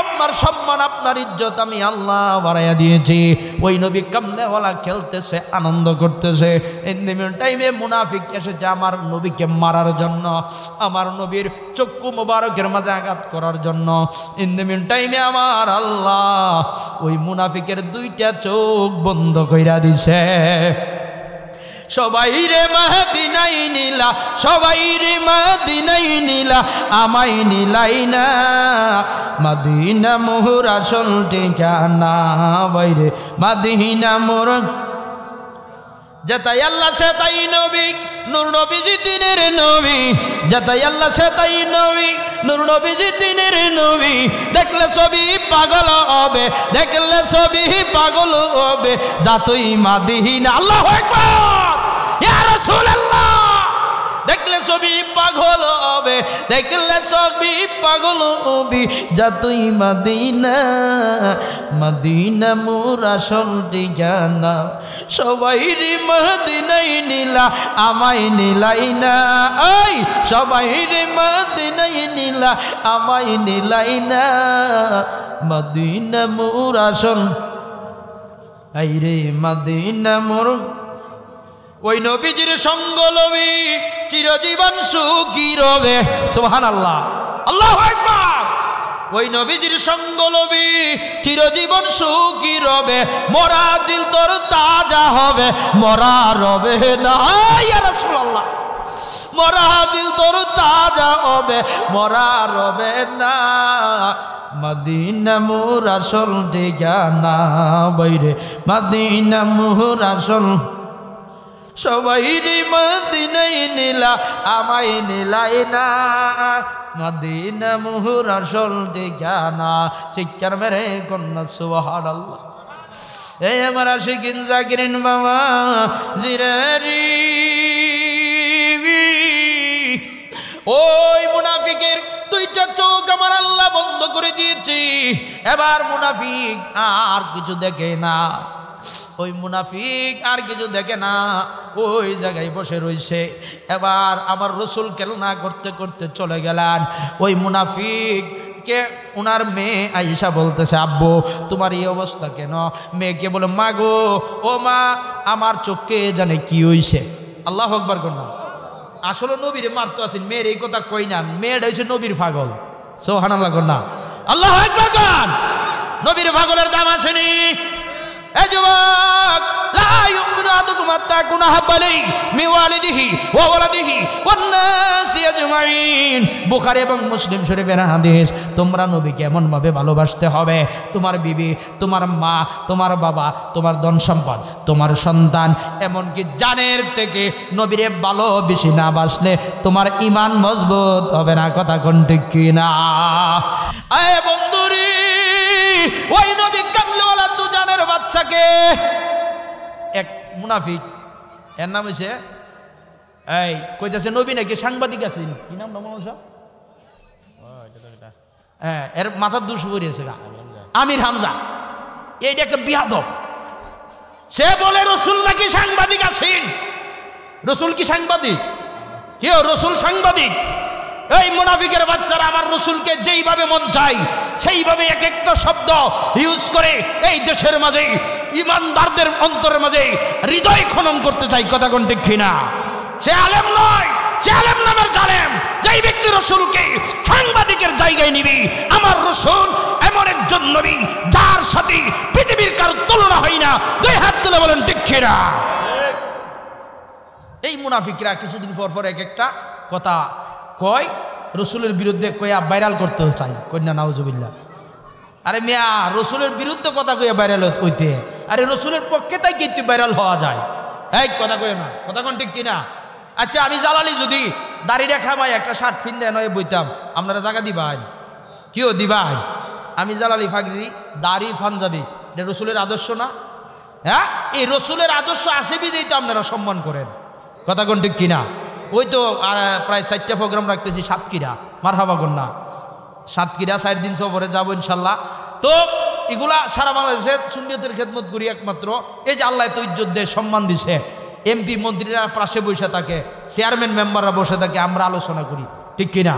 আপনার সম্মান, আপনার ইজ্জত আমি আল্লাহ বাড়াইয়া দিয়েছি। ওই নবী কামনেওয়ালা খেলতেছে, আনন্দ করতেছে। টাইমে মুনাফিক এসেছে আমার নবীকে মারার জন্য, আমার নবীর চক্ষু মোবারকের মাঝে আঘাত করার জন্য। টাইমে আমার আল্লাহ ওই মুনাফিকের দুইটা চোখ বন্ধ কইরা দিছে। সবাই রে মদিনাই নিলা, সবাই রে মদিনাই নিলা, আমাই নিলাই না। মদিনা মোর আসল ঠিকানা, বাইরে মদিনা মোর। যেতাই আল্লাহ সে তাই নবী, নূর নবীজি দিনের নবী। যেতাই আল্লাহ সে তাই নবী, নূর নবীজি দিনের নবী। দেখলে ছবি পাগল হবে, দেখলে ছবি পাগল হবে, যতই মাদিনা। আল্লাহু আকবার, ইয়া রাসূলুল্লাহ। দেখলে ছবি পাগল হবে, দেখলে ছবি পাগল হবে, যতই মাদিনা। মদিনা মোর আসল ঠিকানা, সবাই রে মদিনাই নিলা, আমায় নিলাই না। এই সবাই রে মদিনাই নিলা, আমায় নিলাই না। মদিনা মোর আসল, এই রে মদিনা মোর। ওই নবীজির সঙ্গ লবি চিরজীবন সুখী রবে। সুবহানাল্লাহ, আল্লাহু আকবার। ওই নবীজির সঙ্গ লবি চিরজীবন সুখী রবে, মরা দিল তোর তাজা হবে, মরা রবে না। ইয়া রাসূলুল্লাহ, মরা দিল তোর তাজা হবে, মরা রবে না। মদিনা মোর আসল ঠিকানা, বাইরে মদিনা মোর আসল। সবাই রে মদিনাই নিলা, আমায় নিলাই না। মদিনা মোর আসল ঠিকানা। চিৎকার মেরে কন্যা সুবহানাল্লাহ। এই আমার আশিকিন জাকিরিন বাবা জিরারি। ওই মুনাফিকের দুইটা চোখ আমার আল্লাহ বন্ধ করে দিয়েছি। এবার মুনাফিক আর কিছু দেখে না, ওই মুনাফিক আর কিছু দেখে না, ওই জায়গায় বসে রয়েছে। এবার আমার রসুল খেলনা করতে করতে চলে গেলেন। ওই মুনাফিক কে ওনার মেয়ে আয়েশা বলতেছে, আব্বু তোমার এই অবস্থা কেন? মেয়েকে বলে, মা গো, ও মা, আমার চোখে জানে কি হইছে। আল্লাহু আকবার করুন। আসলে নবীরে মারতে আসেন, মেয়ের এই কথা কই না, মেয়েটা হইছে নবীর পাগল। সুবহানাল্লাহ করুন না, আল্লাহু আকবার করুন। নবীর পাগলের দাম আসেনি। এ যুবক, লা ইউমিনু আহাদুকুম হাত্তা ইয়াকুনা আহাব্বা ইলাইহি মিন ওয়ালিদিহি ওয়া ওয়ালাদিহি ওয়ান নাসি আজমাইন। বুখারী এবং মুসলিম শরীফের হাদিস। তোমরা নবীকে এমন ভাবে ভালোবাসতে হবে, তোমার বিবি, তোমার মা, তোমার বাবা, তোমার ধন সম্পদ, তোমার সন্তান, এমনকি জানের থেকে নবীরে ভালো বেশি না বাসলে তোমার ঈমান মজবুত হবে না। কথা কোন ঠিক কিনা? আয় বন্ধুরি, ওই নবী কামলেওয়ালা দুজানের বাচ্চাকে এক মুনাফিক, এর নাম হয়েছে এই কইতাছে নবী নাকি সাংবাদিক আছেন, কি নাম নাম? হ্যাঁ, এর মাথার দুশো করিয়েছে আমির হামজা। এইটা একটা বিয়াদব। সে বলে রসুল নাকি সাংবাদিক আছেন। রসুল কি সাংবাদিক? কেউ রসুল সাংবাদিক? এই মুনাফিকের বাচ্চারা আমার রসুলকে যেইভাবে মন চাই সেইভাবে এক একটা শব্দ ইউজ করে এই দেশের মাঝে ইমানদারদের অন্তরের মাঝে হৃদয় খনন করতে চাই। কথা কোন ঠিক কিনা? সে আলেম নয়, সে আলেম নামের জালেম। যেই ব্যক্তি রসুলকে সাংবাদিকের জায়গায় নিবি, আমার রসুল এমন একজন নবী যার সাথে পৃথিবীর কারো তুলনা হয় না। দুই হাত তুলে বলেন ঠিক কিনা? এই মুনাফিকরা কিছুদিন পর পর এক একটা কথা কয়, রসুলের বিরুদ্ধে কয়া ভাইরাল করতে চাই। কন্যা নাউজুবিল্লাহ। আরে মিয়া, রসুলের বিরুদ্ধে কথা কইয়া ভাইরাল হইতে, আরে রসুলের পক্ষে তাই কিন্তু ভাইরাল হওয়া যায়। এই কথা কই না, কথা কোন ঠিক কিনা? আচ্ছা, আমি জালালি যদি দাড়ি রেখা ভাই একটা শার্ট ফিন দেয় নয় বইতাম, আপনারা জায়গা দিবাই? কিও দিবাই? আমি জালালি ফাগরি দাড়ি পাঞ্জাবি, এটা রসুলের আদর্শ না? হ্যাঁ, এই রসুলের আদর্শ আসে বিদেই তো আপনারা সম্মান করেন। কথা কোন ঠিক কিনা? ওই তো প্রায় 4টা প্রোগ্রাম রাখতেছি সাতক্ষীরা, মারহাবা কন্যা। সাতক্ষীরা 4 দিন সফরে যাবো ইনশাল্লাহ। তো এগুলা সারা বাংলাদেশে সুন্নিয়তের খেদমত করি একমাত্র। এই যে আল্লাহ তো ইজ্জত দেয়, সম্মান দিছে, এমপি মন্ত্রীরা পাশে বসে থাকে, চেয়ারম্যান মেম্বাররা বসে থাকে, আমরা আলোচনা করি, ঠিক কিনা?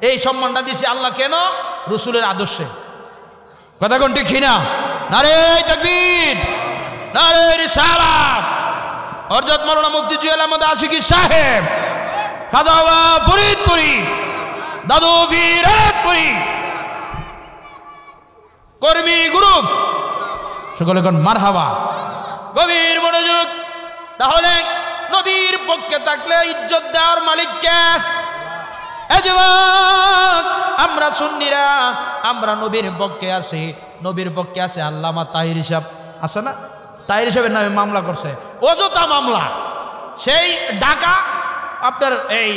এই সম্মানটা দিছে আল্লাহ কেন? রসুলের আদর্শে। কথা কোন ঠিক কিনা? নারে তাকবীর, নারে রিসালাত। হযরত মাওলানা মুফতি জুয়েল আহমদ আশিকি সাহেব, খাজা ফরিদপুরি, দাদু ফিরোজপুরি কর্মী গ্রুপ সকলে কোন মারহাবা। গভীর মনোযোগ। তাহলে নবীর পক্ষে থাকলে ইজ্জত দেওয়ার মালিক কে? আমরা সুন্নিরা, আমরা নবীর পক্ষে আছি। নবীর পক্ষে আছে আল্লামা তাহির সাহেব, আছে না? তাহির সাহেবের নামে মামলা করছে, অযথা মামলা। সেই ঢাকা আপনার এই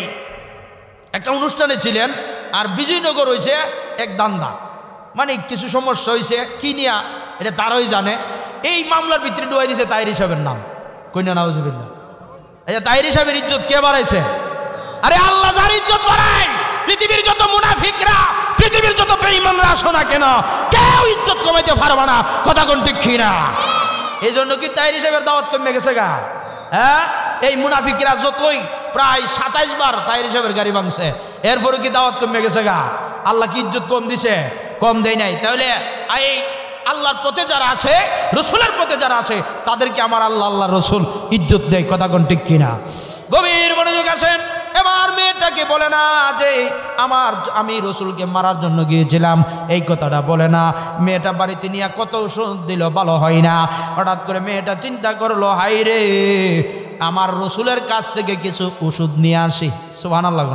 একটা অনুষ্ঠানে ছিলেন, আর বিজয়নগর হয়েছে এক দান্দা, মানে কিছু সমস্যা হয়েছে কি নিয়া এটা তারাই জানে। এই মামলার ভিতরে ডুয়াই দিয়েছে তাহির সাহেবের নাম। কইনা নাউজুবিল্লাহ। এই যে তাহির সাহেবের ইজ্জত কে বাড়াইছে? আরে আল্লাহ যার ইজ্জত বাড়ায়, পৃথিবীর যত মুনাফিকরা, পৃথিবীর যত বেঈমানরা আসো না কেন, কেউ ইজ্জত কমাইতে পারবে না। কথা কোন ঠিক কিনা? এই জন্য কি তাহির সাহেবের দাওয়াত কমে গেছে গা? হ্যাঁ, এই মুনাফিকরা যতই প্রায় 27 বার তাহির সাহেবের গাড়ি ভাঙছে, এরপরে কি দাওয়াত কমে গেছে গা? আল্লাহ কি ইজ্জত কম দিছে? কম দেয় নাই। তাহলে এই আল্লাহর পথে যারা আছে, রসুলের পথে যারা আছে, তাদেরকে আমার আল্লাহ আল্লাহ রসুল ইজ্জত দেয়। কথা কোন ঠিক কিনা? গভীর মনোযোগ আসেন। এবার মেয়েটাকে বলে না যে আমি রসুলকে মারার জন্য গিয়েছিলাম, এই কথাটা বলে না। মেয়েটা বাড়িতে নিয়ে কত ওষুধ দিল, ভালো হয় না। হঠাৎ করে মেয়েটা চিন্তা করলো, হাই রে, আমার রসুলের কাছ থেকে কিছু ওষুধ নিয়ে আসি। সুবহানাল্লাহ।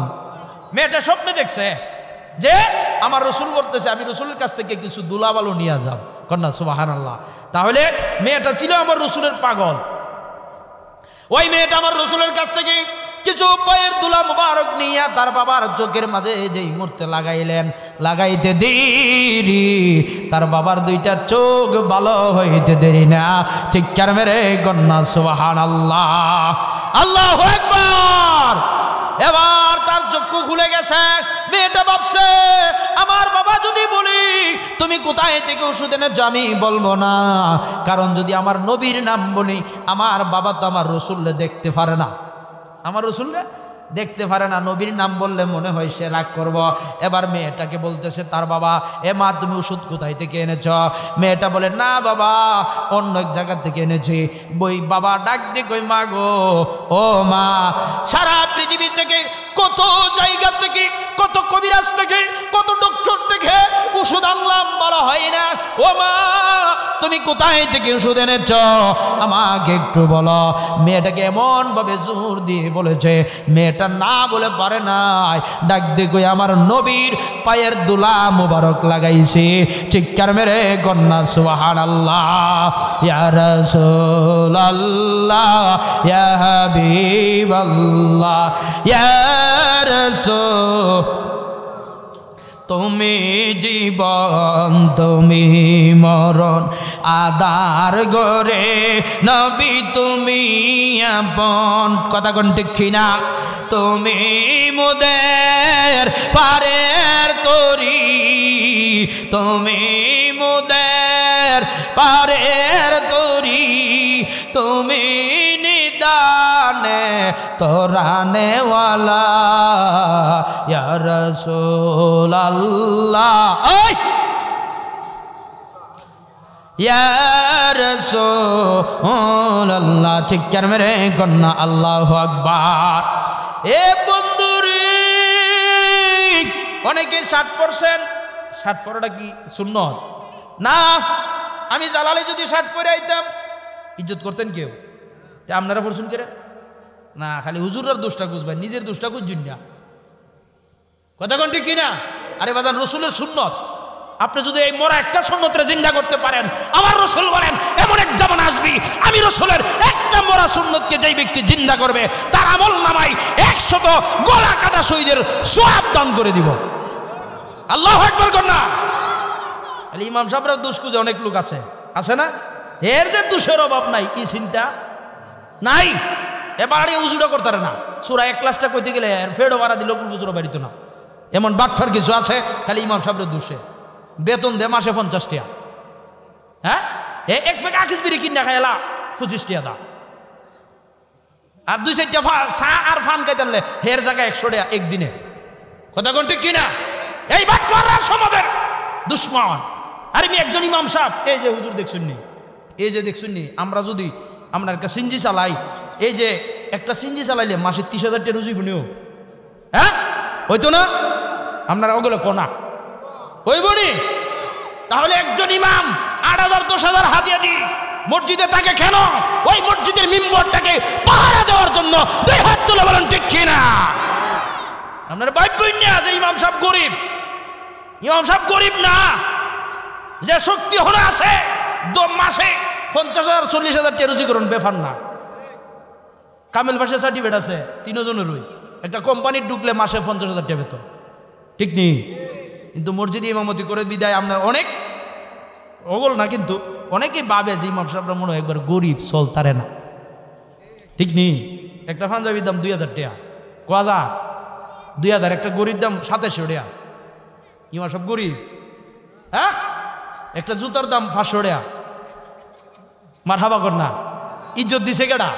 মেয়েটা স্বপ্নে দেখছে যে আমার রসুল বলতেছে আমি রসুলের কাছ থেকে কিছু দুলাবালু নিয়ে যাব। কন্যা সুবহানাল্লাহ। তাহলে মেয়েটা ছিল আমার রসুলের পাগল। ওই মেয়েটা আমার রসুলের কাছ থেকে কিছু পায়ের দুলা মুবারক নিয়ে তার বাবার চোখের মাঝে যেই মুহূর্তে লাগাইলেন, লাগাইতে দেরি তার বাবার 2টা চোখ ভালো হইতে দেরি না। চিৎকার মেরে কন্যা সুবহানাল্লাহ, আল্লাহু আকবার। এবার তার চক্ষু খুলে গেছে। মেয়েটা ভাবছে, আমার বাবা যদি বলি তুমি কোথায় থেকে ওষুধ এনেছো, আমি বলবো না, কারণ যদি আমার নবীর নাম বলি, আমার বাবা তো আমার রসুলকে দেখতে পারে না, আমার রসুলকে দেখতে পারে না, নবীর নাম বললে মনে হয় সে রাগ করব। এবার মেয়েটাকে বলতেছে তার বাবা, এ মা তুমি ওষুধ কোথায় থেকে এনেছ? মেয়েটা বলে, না বাবা, অন্য এক জায়গা থেকে এনেছি। বই বাবা ডাক দিয়ে কই, মা গো, ও মা, সারা পৃথিবী থেকে কত জায়গা থেকে, কত কবিরাজ থেকে, কত ডক্টর থেকে ওষুধ আনলাম, বলা হয় না। ও মা, তুমি কোথায় থেকে ওষুধ এনেছ আমাকে একটু বলো। মেয়েটাকে এমন ভাবে জোর দিয়ে বলেছে, মেয়েটা না বলে পারে নাই। ডাক দিয়ে কই, আমার নবীর পায়ের দুলা মুবারক লাগাইছে। চিৎকার মেরে কন্যা সুবহানাল্লাহ। ইয়া রাসূলুল্লাহ, ইয়া হাবিবাল্লাহ, ইয়া রাসূল, তুমি জীবন তুমি মরণ, আদার গরে নবী তুমি আপন। কথা কোন ঠিক কিনা? তুমি মুদের পারের তরি, তুমি মুদের পারের তরি, তুমি নিদান ने तोराने वाला या रसूल अल्लाह या रसूल अल्लाह चिक्कर मेरे कन्ना अल्लाहु আকবার এ বন্ধুরে অনেকে 60% 60 পড়াটা কি সুন্নত না আমি জালালে যদি 60 পড়ে আইতাম ইজ্জত করতেন কেউ আপনারা পড়ছেন করে না খালি হুজুরের দোষটা খুঁজবেন নিজের দোষটা খুঁজছেন না কথা কোন ঠিক কিনা আরে বাজান রাসূলের সুন্নত আপনি যদি এই মরা একটা সুন্নতরে জিন্দা করতে পারেন আমার রাসূল বলেন এমন এক জামানা আসবে আমি রাসূলের একটা মরা সুন্নতকে যেই ব্যক্তি জিন্দা করবে তার আমলনামায় 100 গলা কাটা শহীদের সওয়াব দান করে দিব আল্লাহু আকবার কন্না আলী ইমাম সাহেবরা দোষ খুঁজে অনেক লোক আছে আছে না এর যে দোষের অভাব নাই কি চিন্তা নাই এবারে উজুটা করতে না সূরা ইখলাসটা কইতে গেলে এর ফেড়ো বাড়া দিল উজুরা বাড়িতো না এমন বাটফার কিছু আছে খালি ইমাম সাহেবের দোষে বেতন দে মাসে 50 টাকা হ্যাঁ এক প্যাক আকিস বিড়ি কিনা খাইলা 25 টাকা দা আর 2-4টা চা আর ফান খাইতালে হের জায়গা 100 টাকা একদিনে কথা কোন ঠিক কিনা এই বাটফাররা সমাজের দুশমন আরে আমি একজন ইমাম সাহেব এই যে হুজুর দেখছেন নি এই যে দেখছেন নি আমরা যদি আমরা একটা সিনজি চালাই এই যে একটা সিনজি চালাইলে মাসে 30,000 টাকা রুজি বনিও হ্যাঁ হইতো না আপনারা ওগুলো কোনা হইবনি তাহলে একজন ইমাম 8,000-10,000 হাদিয়া দি মসজিদে তাকে কেন ওই মসজিদের মিম্বরটাকে পাহারা দেওয়ার জন্য 2 হাত তুলে বলেন ঠিক কিনা আপনারা বাইক কই না যে ইমাম সাহেব গরিব না যে শক্তি হলো আছে মাসে 50,000-40,000 টাকা রুজি করুন বেফার না কামেল ভাষা সার্টিফিকেট আছে 3 জনেরই একটা কোম্পানির ঢুকলে মাসে 50,000 টাকা বেতন ঠিক নেই কিন্তু মসজিদে ইমামতি করে বিদায় আমরা অনেক ওগল না কিন্তু অনেকেই ভাবে যে ইমাম সাহেবরা মনে হয় একবার গরিব চলতারে না ঠিক নেই একটা পাঞ্জাবির দাম 2,000 টাকা কজা 2,000 একটা গরিব দাম 2700 টাকা ইমাম সাহেব গরিব হ্যাঁ একটা জুতার দাম 500 টাকা মারহাবা কর না ইজ্জত দিছে কেডা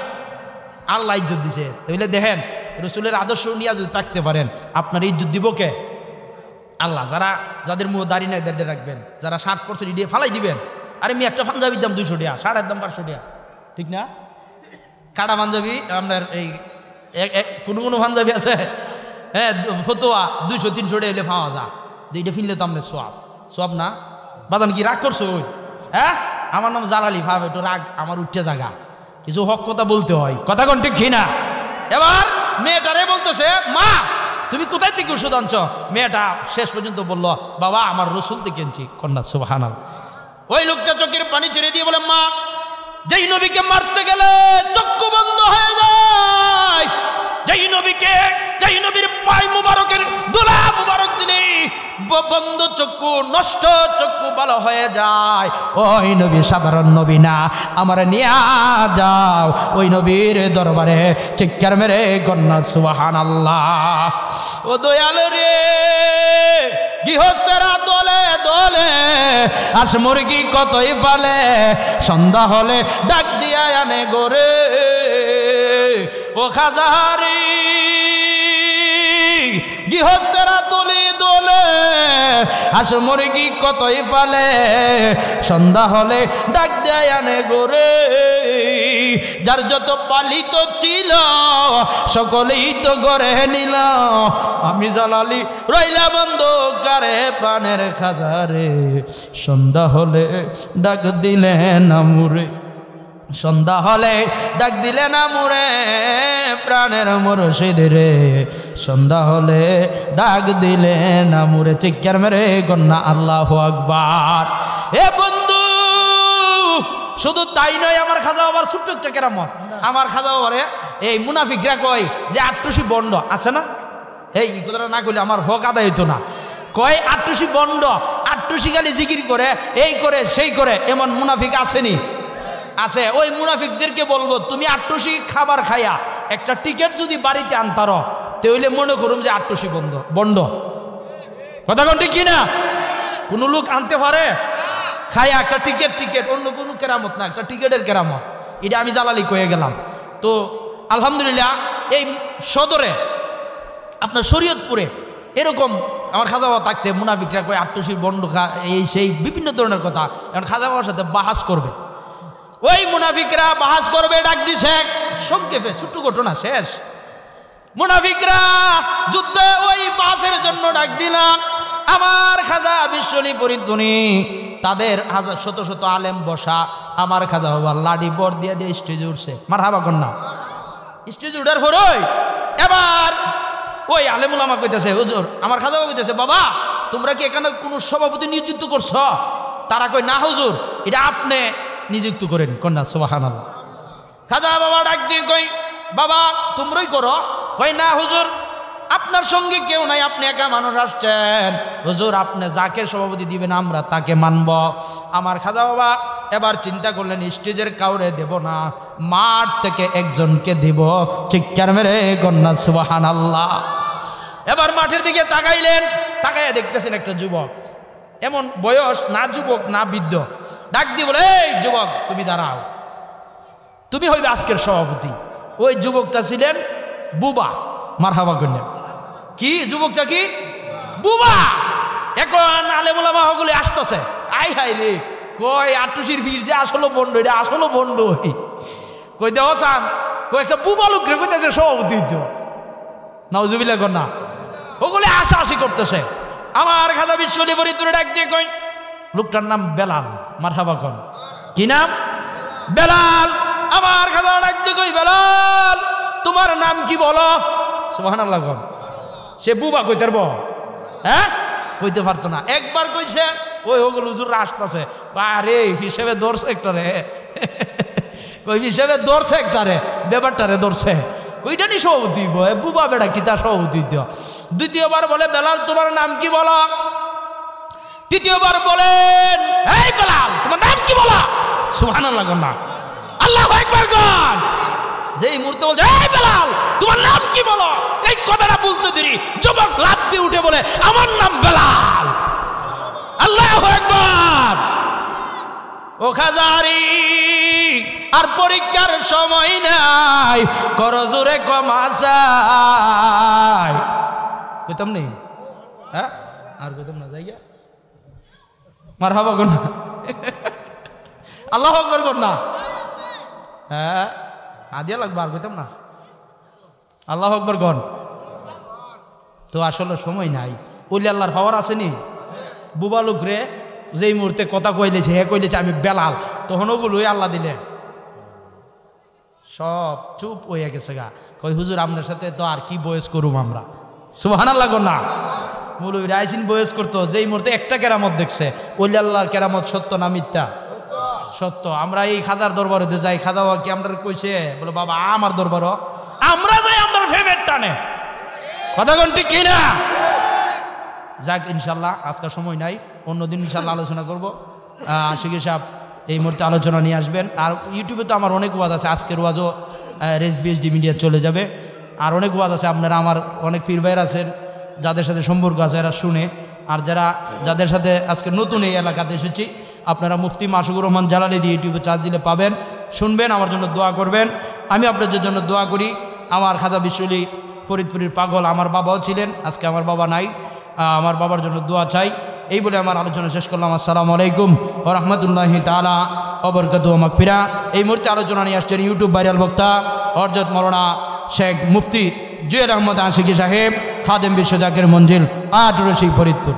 আল্লাহ ইজ্জত দিছে তাহলে দেখেন রাসূলের আদর্শ নিয়ে যদি থাকতে পারেন আপনার ইজ্জত দিব কে আল্লাহ যাদের মুখ দাড়ি নাই দাঁড়িয়ে রাখবেন যারা 60% ইডিয়ে ফালাই দিবেন আরে আমি একটা পাঞ্জাবির দাম 200 টাকা শাড়ির দাম 500 টাকা ঠিক না কাটা পাঞ্জাবি আপনার এই কোনো পাঞ্জাবি আছে হ্যাঁ ফতোয়া 200-300 টাকা এলে পাওয়া যায় যে এটা ফিরলে তো আপনার সব না বাজান কি রাগ করছো হ্যাঁ আমার নাম জালালি ভাব একটু রাগ আমার উঠে জায়গা কিছু হক কথা বলতে হয় কথা কোন ঠিক না এবার মেয়েটারে বলতেছে মা তুমি কোথায় থেকে ওষুধ আনছ মেয়েটা শেষ পর্যন্ত বলল বাবা আমার রসুল থেকে কিনছি কন্যা সুবহানাল্লাহ ওই লোকটা চোখের পানি ছেড়ে দিয়ে বলে মা যেই নবীকে মারতে গেলে চক্ষু বন্ধ হয়ে যায় যেই নবীর পায় মুবারকের দোলা মুবারক দিলে বন্ধ চক্ষু নষ্ট চক্ষু ভালো হয়ে যায় ওই নবী সাধারণ নবী না আমার নিয়ে যাও ওই নবীর দরবারে চিৎকার মেরে কন্যা সুবহানাল্লাহ ও দয়াল রে গৃহস্থেরা দলে দলে আস মুরগি কতই ফালে সন্ধ্যা হলে ডাক দিয়া আনে গোরে ও খাজারি গৃহস্থেরা দলে দলে আস মুরগি কতই ফালে সন্ধ্যা হলে ডাক দেয় আনে গোরে যার যত পালিত ছিল সকলেই তো গড়ে নিল আমি জালালি রইলাম অন্ধকারে প্রাণের খাজারে সন্ধ্যা হলে ডাক দিলেন আমুরে সন্ধ্যা হলে ডাক দিলেন আমুরে প্রাণের মুর্শিদ রে সন্ধ্যা হলে ডাক দিলেন আমুরে চিৎকার মেরে কন্যা আল্লাহু আকবার এ বন্ধু শুধু তাই নয় আমার খাজা বাবার ছোট্ট একটা কেরামত আমার খাজা বাবারে এই মুনাফিকরা কয় যে আটটুসি বন্ড আছে না এই কথাটা না কইলে আমার হক আদায় হইতো না কয় আটটুসি বন্ড আটটুসি খালি জিকির করে এই করে সেই করে এমন মুনাফিক আসেনি আছে ওই মুনাফিকদেরকে বলবো তুমি আটটুসি খাবার খাইয়া একটা টিকিট যদি বাড়িতে আনতার তাহলে মনে করুম যে আটটুসি বন্ড কথা কোন ঠিক কিনা কোন লোক আনতে পারে খাইয়া একটা টিকিট অন্য কোনো কেরামত না একটা টিকিটের কেরামত এটা আমি জালালি কয়ে গেলাম তো আলহামদুলিল্লাহ এই সদরে আপনার শরীয়তপুরে এরকম আমার খাজা বাবা থাকতে মুনাফিকরা কয় আট্টসির বন্ড খা এই সেই বিভিন্ন ধরনের কথা এখন খাজা বাবার সাথে বাহাস করবে, ওই মুনাফিকরা বাহাস করবে, ডাক দিছে সংক্ষেপে ছোট্ট ঘটনা শেষ। মুনাফিকরা যুদ্ধে ওই বাহাসের জন্য ডাক দিলাম, আমার খাজা বিশ্বনী পরিধ্বনি তাদের হাজার শত শত আলেম বসা, আমার খাজা বাবা লাডি বর দিয়ে দিয়ে স্টেজে উঠছে, মারহাবা কন্যা। স্টেজে উঠার পর এবার ওই আলেমুল আমা কইতেছে, হুজুর আমার খাজা বাবা কইতেছে, বাবা তোমরা কি এখানে কোনো সভাপতি নিযুক্ত করছো? তারা কই না হুজুর, এটা আপনি নিযুক্ত করেন। কন্যা সুবহানাল্লাহ। খাজা বাবা ডাক দিয়ে কই, বাবা তোমরাই করো? কই না হুজুর, আপনার সঙ্গে কেউ নাই, আপনি একা মানুষ আসছেন, হুজুর আপনি যাকে সভাপতি দিবেন আমরা তাকে মানব। আমার খাজা বাবা এবার চিন্তা করলেন স্টেজের কাউরে দেব না, মাঠ থেকে একজনকে দিব। চিৎকার মেরে কন্যা সুবহানাল্লাহ। এবার মাঠের দিকে তাকাইলেন, তাকাইয়া দেখতেছেন একটা যুবক, এমন বয়স না যুবক না বৃদ্ধ, ডাক দিয়ে বলে, এই যুবক তুমি দাঁড়াও, তুমি হইবে আজকের সভাপতি। ওই যুবকটা ছিলেন বুবা, মারহাবা কন্যা। কি যুবকটা কি? বুবা। এখন আলেমুল আমা হগুলি আসতেছে, আই হাই রে, কয় আট্টুসির ফির যে আসলো বন্ড, এটা আসলো বন্ড। কই দেহ চান, কই একটা বুবা লোক রে কইতেছে সভাপতি তো, নাউজুবিল্লাহ কন্যা। ওগুলি আশাআশি করতেছে। আমার খাজা বিশ্বনী ফরিদপুরে ডাক দিয়ে কই, লোকটার নাম বেলাল, মারহাবা কন। কি নাম? বেলাল। আমার খাজা ডাক দিয়ে কই, বেলাল তোমার নাম কি বলো? সুবহানাল্লাহ কন। সে বুবা কইতে পারবো? হ্যাঁ কইতে পারতো না। একবার কইছে, ওই ওগুলো হুজুররা আসতেছে, আরে হিসেবে ধরছে একটা রে, কই হিসেবে ধরছে একটা রে, ব্যাপারটা রে ধরছে, কইটা নি সভাপতি বুবা বেড়া কি তা সভাপতি। দ্বিতীয়বার বলে, বেলাল তোমার নাম কি বলো? তৃতীয়বার বলেন, এই বেলাল তোমার নাম কি বলো? সুবহানাল্লাহ কন্যা, আল্লাহু আকবার কন। যেই মুহূর্তে বলছে, এই বেলাল তোমার নাম কি বলো, এই কথাটা বলতে দেরি যুবক লাফ দিয়ে উঠে বলে, আমার নাম বেলাল। আল্লাহু আকবার। ও খাজারি আর পরীক্ষার সময় নাই, করজোরে কমাসাই কইতাম নেই, হ্যাঁ আর কইতাম না, যাইয়া মারহাবা কর না, আল্লাহু আকবার কর না, হ্যাঁ আদিয়া লাগবে, আর কইতাম না, আল্লাহু আকবার কর। তো আসলে সময় নাই, ওলি আল্লাহর পাওয়ার আসেনি। বুবা লোক রে যেই মুহূর্তে কথা কইলেছে, হে কইলেছে আমি বেলাল, তখন ওগুলোই আল্লাহ দিলে সব চুপ হয়ে গেছে গা। কই হুজুর আপনার সাথে তো আর কি বয়স করুম আমরা। সুবহানাল্লাহ কর না। মৌলবী রাইসিন বয়স করতো, যেই মুহূর্তে একটা কেরামত দেখছে, ওলি আল্লাহর কেরামত সত্য না মিথ্যা? সত্য। আমরা এই খাজার দরবারে যাই, খাজা বাবা কি আমরা কইছে বলে, বাবা আমার দরবারও আমরা যাই, আমরা ফেমের টানে, কথা কোন ঠিক কিনা? যাক ইনশাল্লাহ আজকাল সময় নাই, অন্যদিন ইনশাল্লাহ আলোচনা করবো। আশিকি সাহেব এই মুহূর্তে আলোচনা নিয়ে আসবেন। আর ইউটিউবে তো আমার অনেক ওয়াজ আছে, আজকের ওয়াজও রেস বিএসডি মিডিয়া চলে যাবে। আর অনেক ওয়াজ আছে, আপনারা আমার অনেক ফির ভাইয়ের আছেন যাদের সাথে সম্পর্ক আছে, এরা শুনে। আর যাদের সাথে আজকে নতুন এই এলাকাতে এসেছি, আপনারা মুফতি মাসুকুর রহমান জালালি দিয়ে ইউটিউবে চার্জ দিলে পাবেন, শুনবেন, আমার জন্য দোয়া করবেন। আমি আপনাদের জন্য দোয়া করি। আমার খাজা বিশ্বলী ফরিদপুরের পাগল আমার বাবাও ছিলেন, আজকে আমার বাবা নাই, আমার বাবার জন্য দোয়া চাই। এই বলে আমার আলোচনা শেষ করলাম। আসসালামু আলাইকুম ওয়া রাহমাতুল্লাহি তাআলা ওয়া বারাকাতুহু ওয়া মাগফিরা। এই মুহূর্তে আলোচনা নিয়ে আসছেন ইউটিউব ভাইরাল বক্তা হযরত মাওলানা শেখ মুফতি জুয়েল আহমদ আশিকি সাহেব, খাদেম বিশ্ব জাকির মঞ্জিল, আটরশি, ফরিদপুর।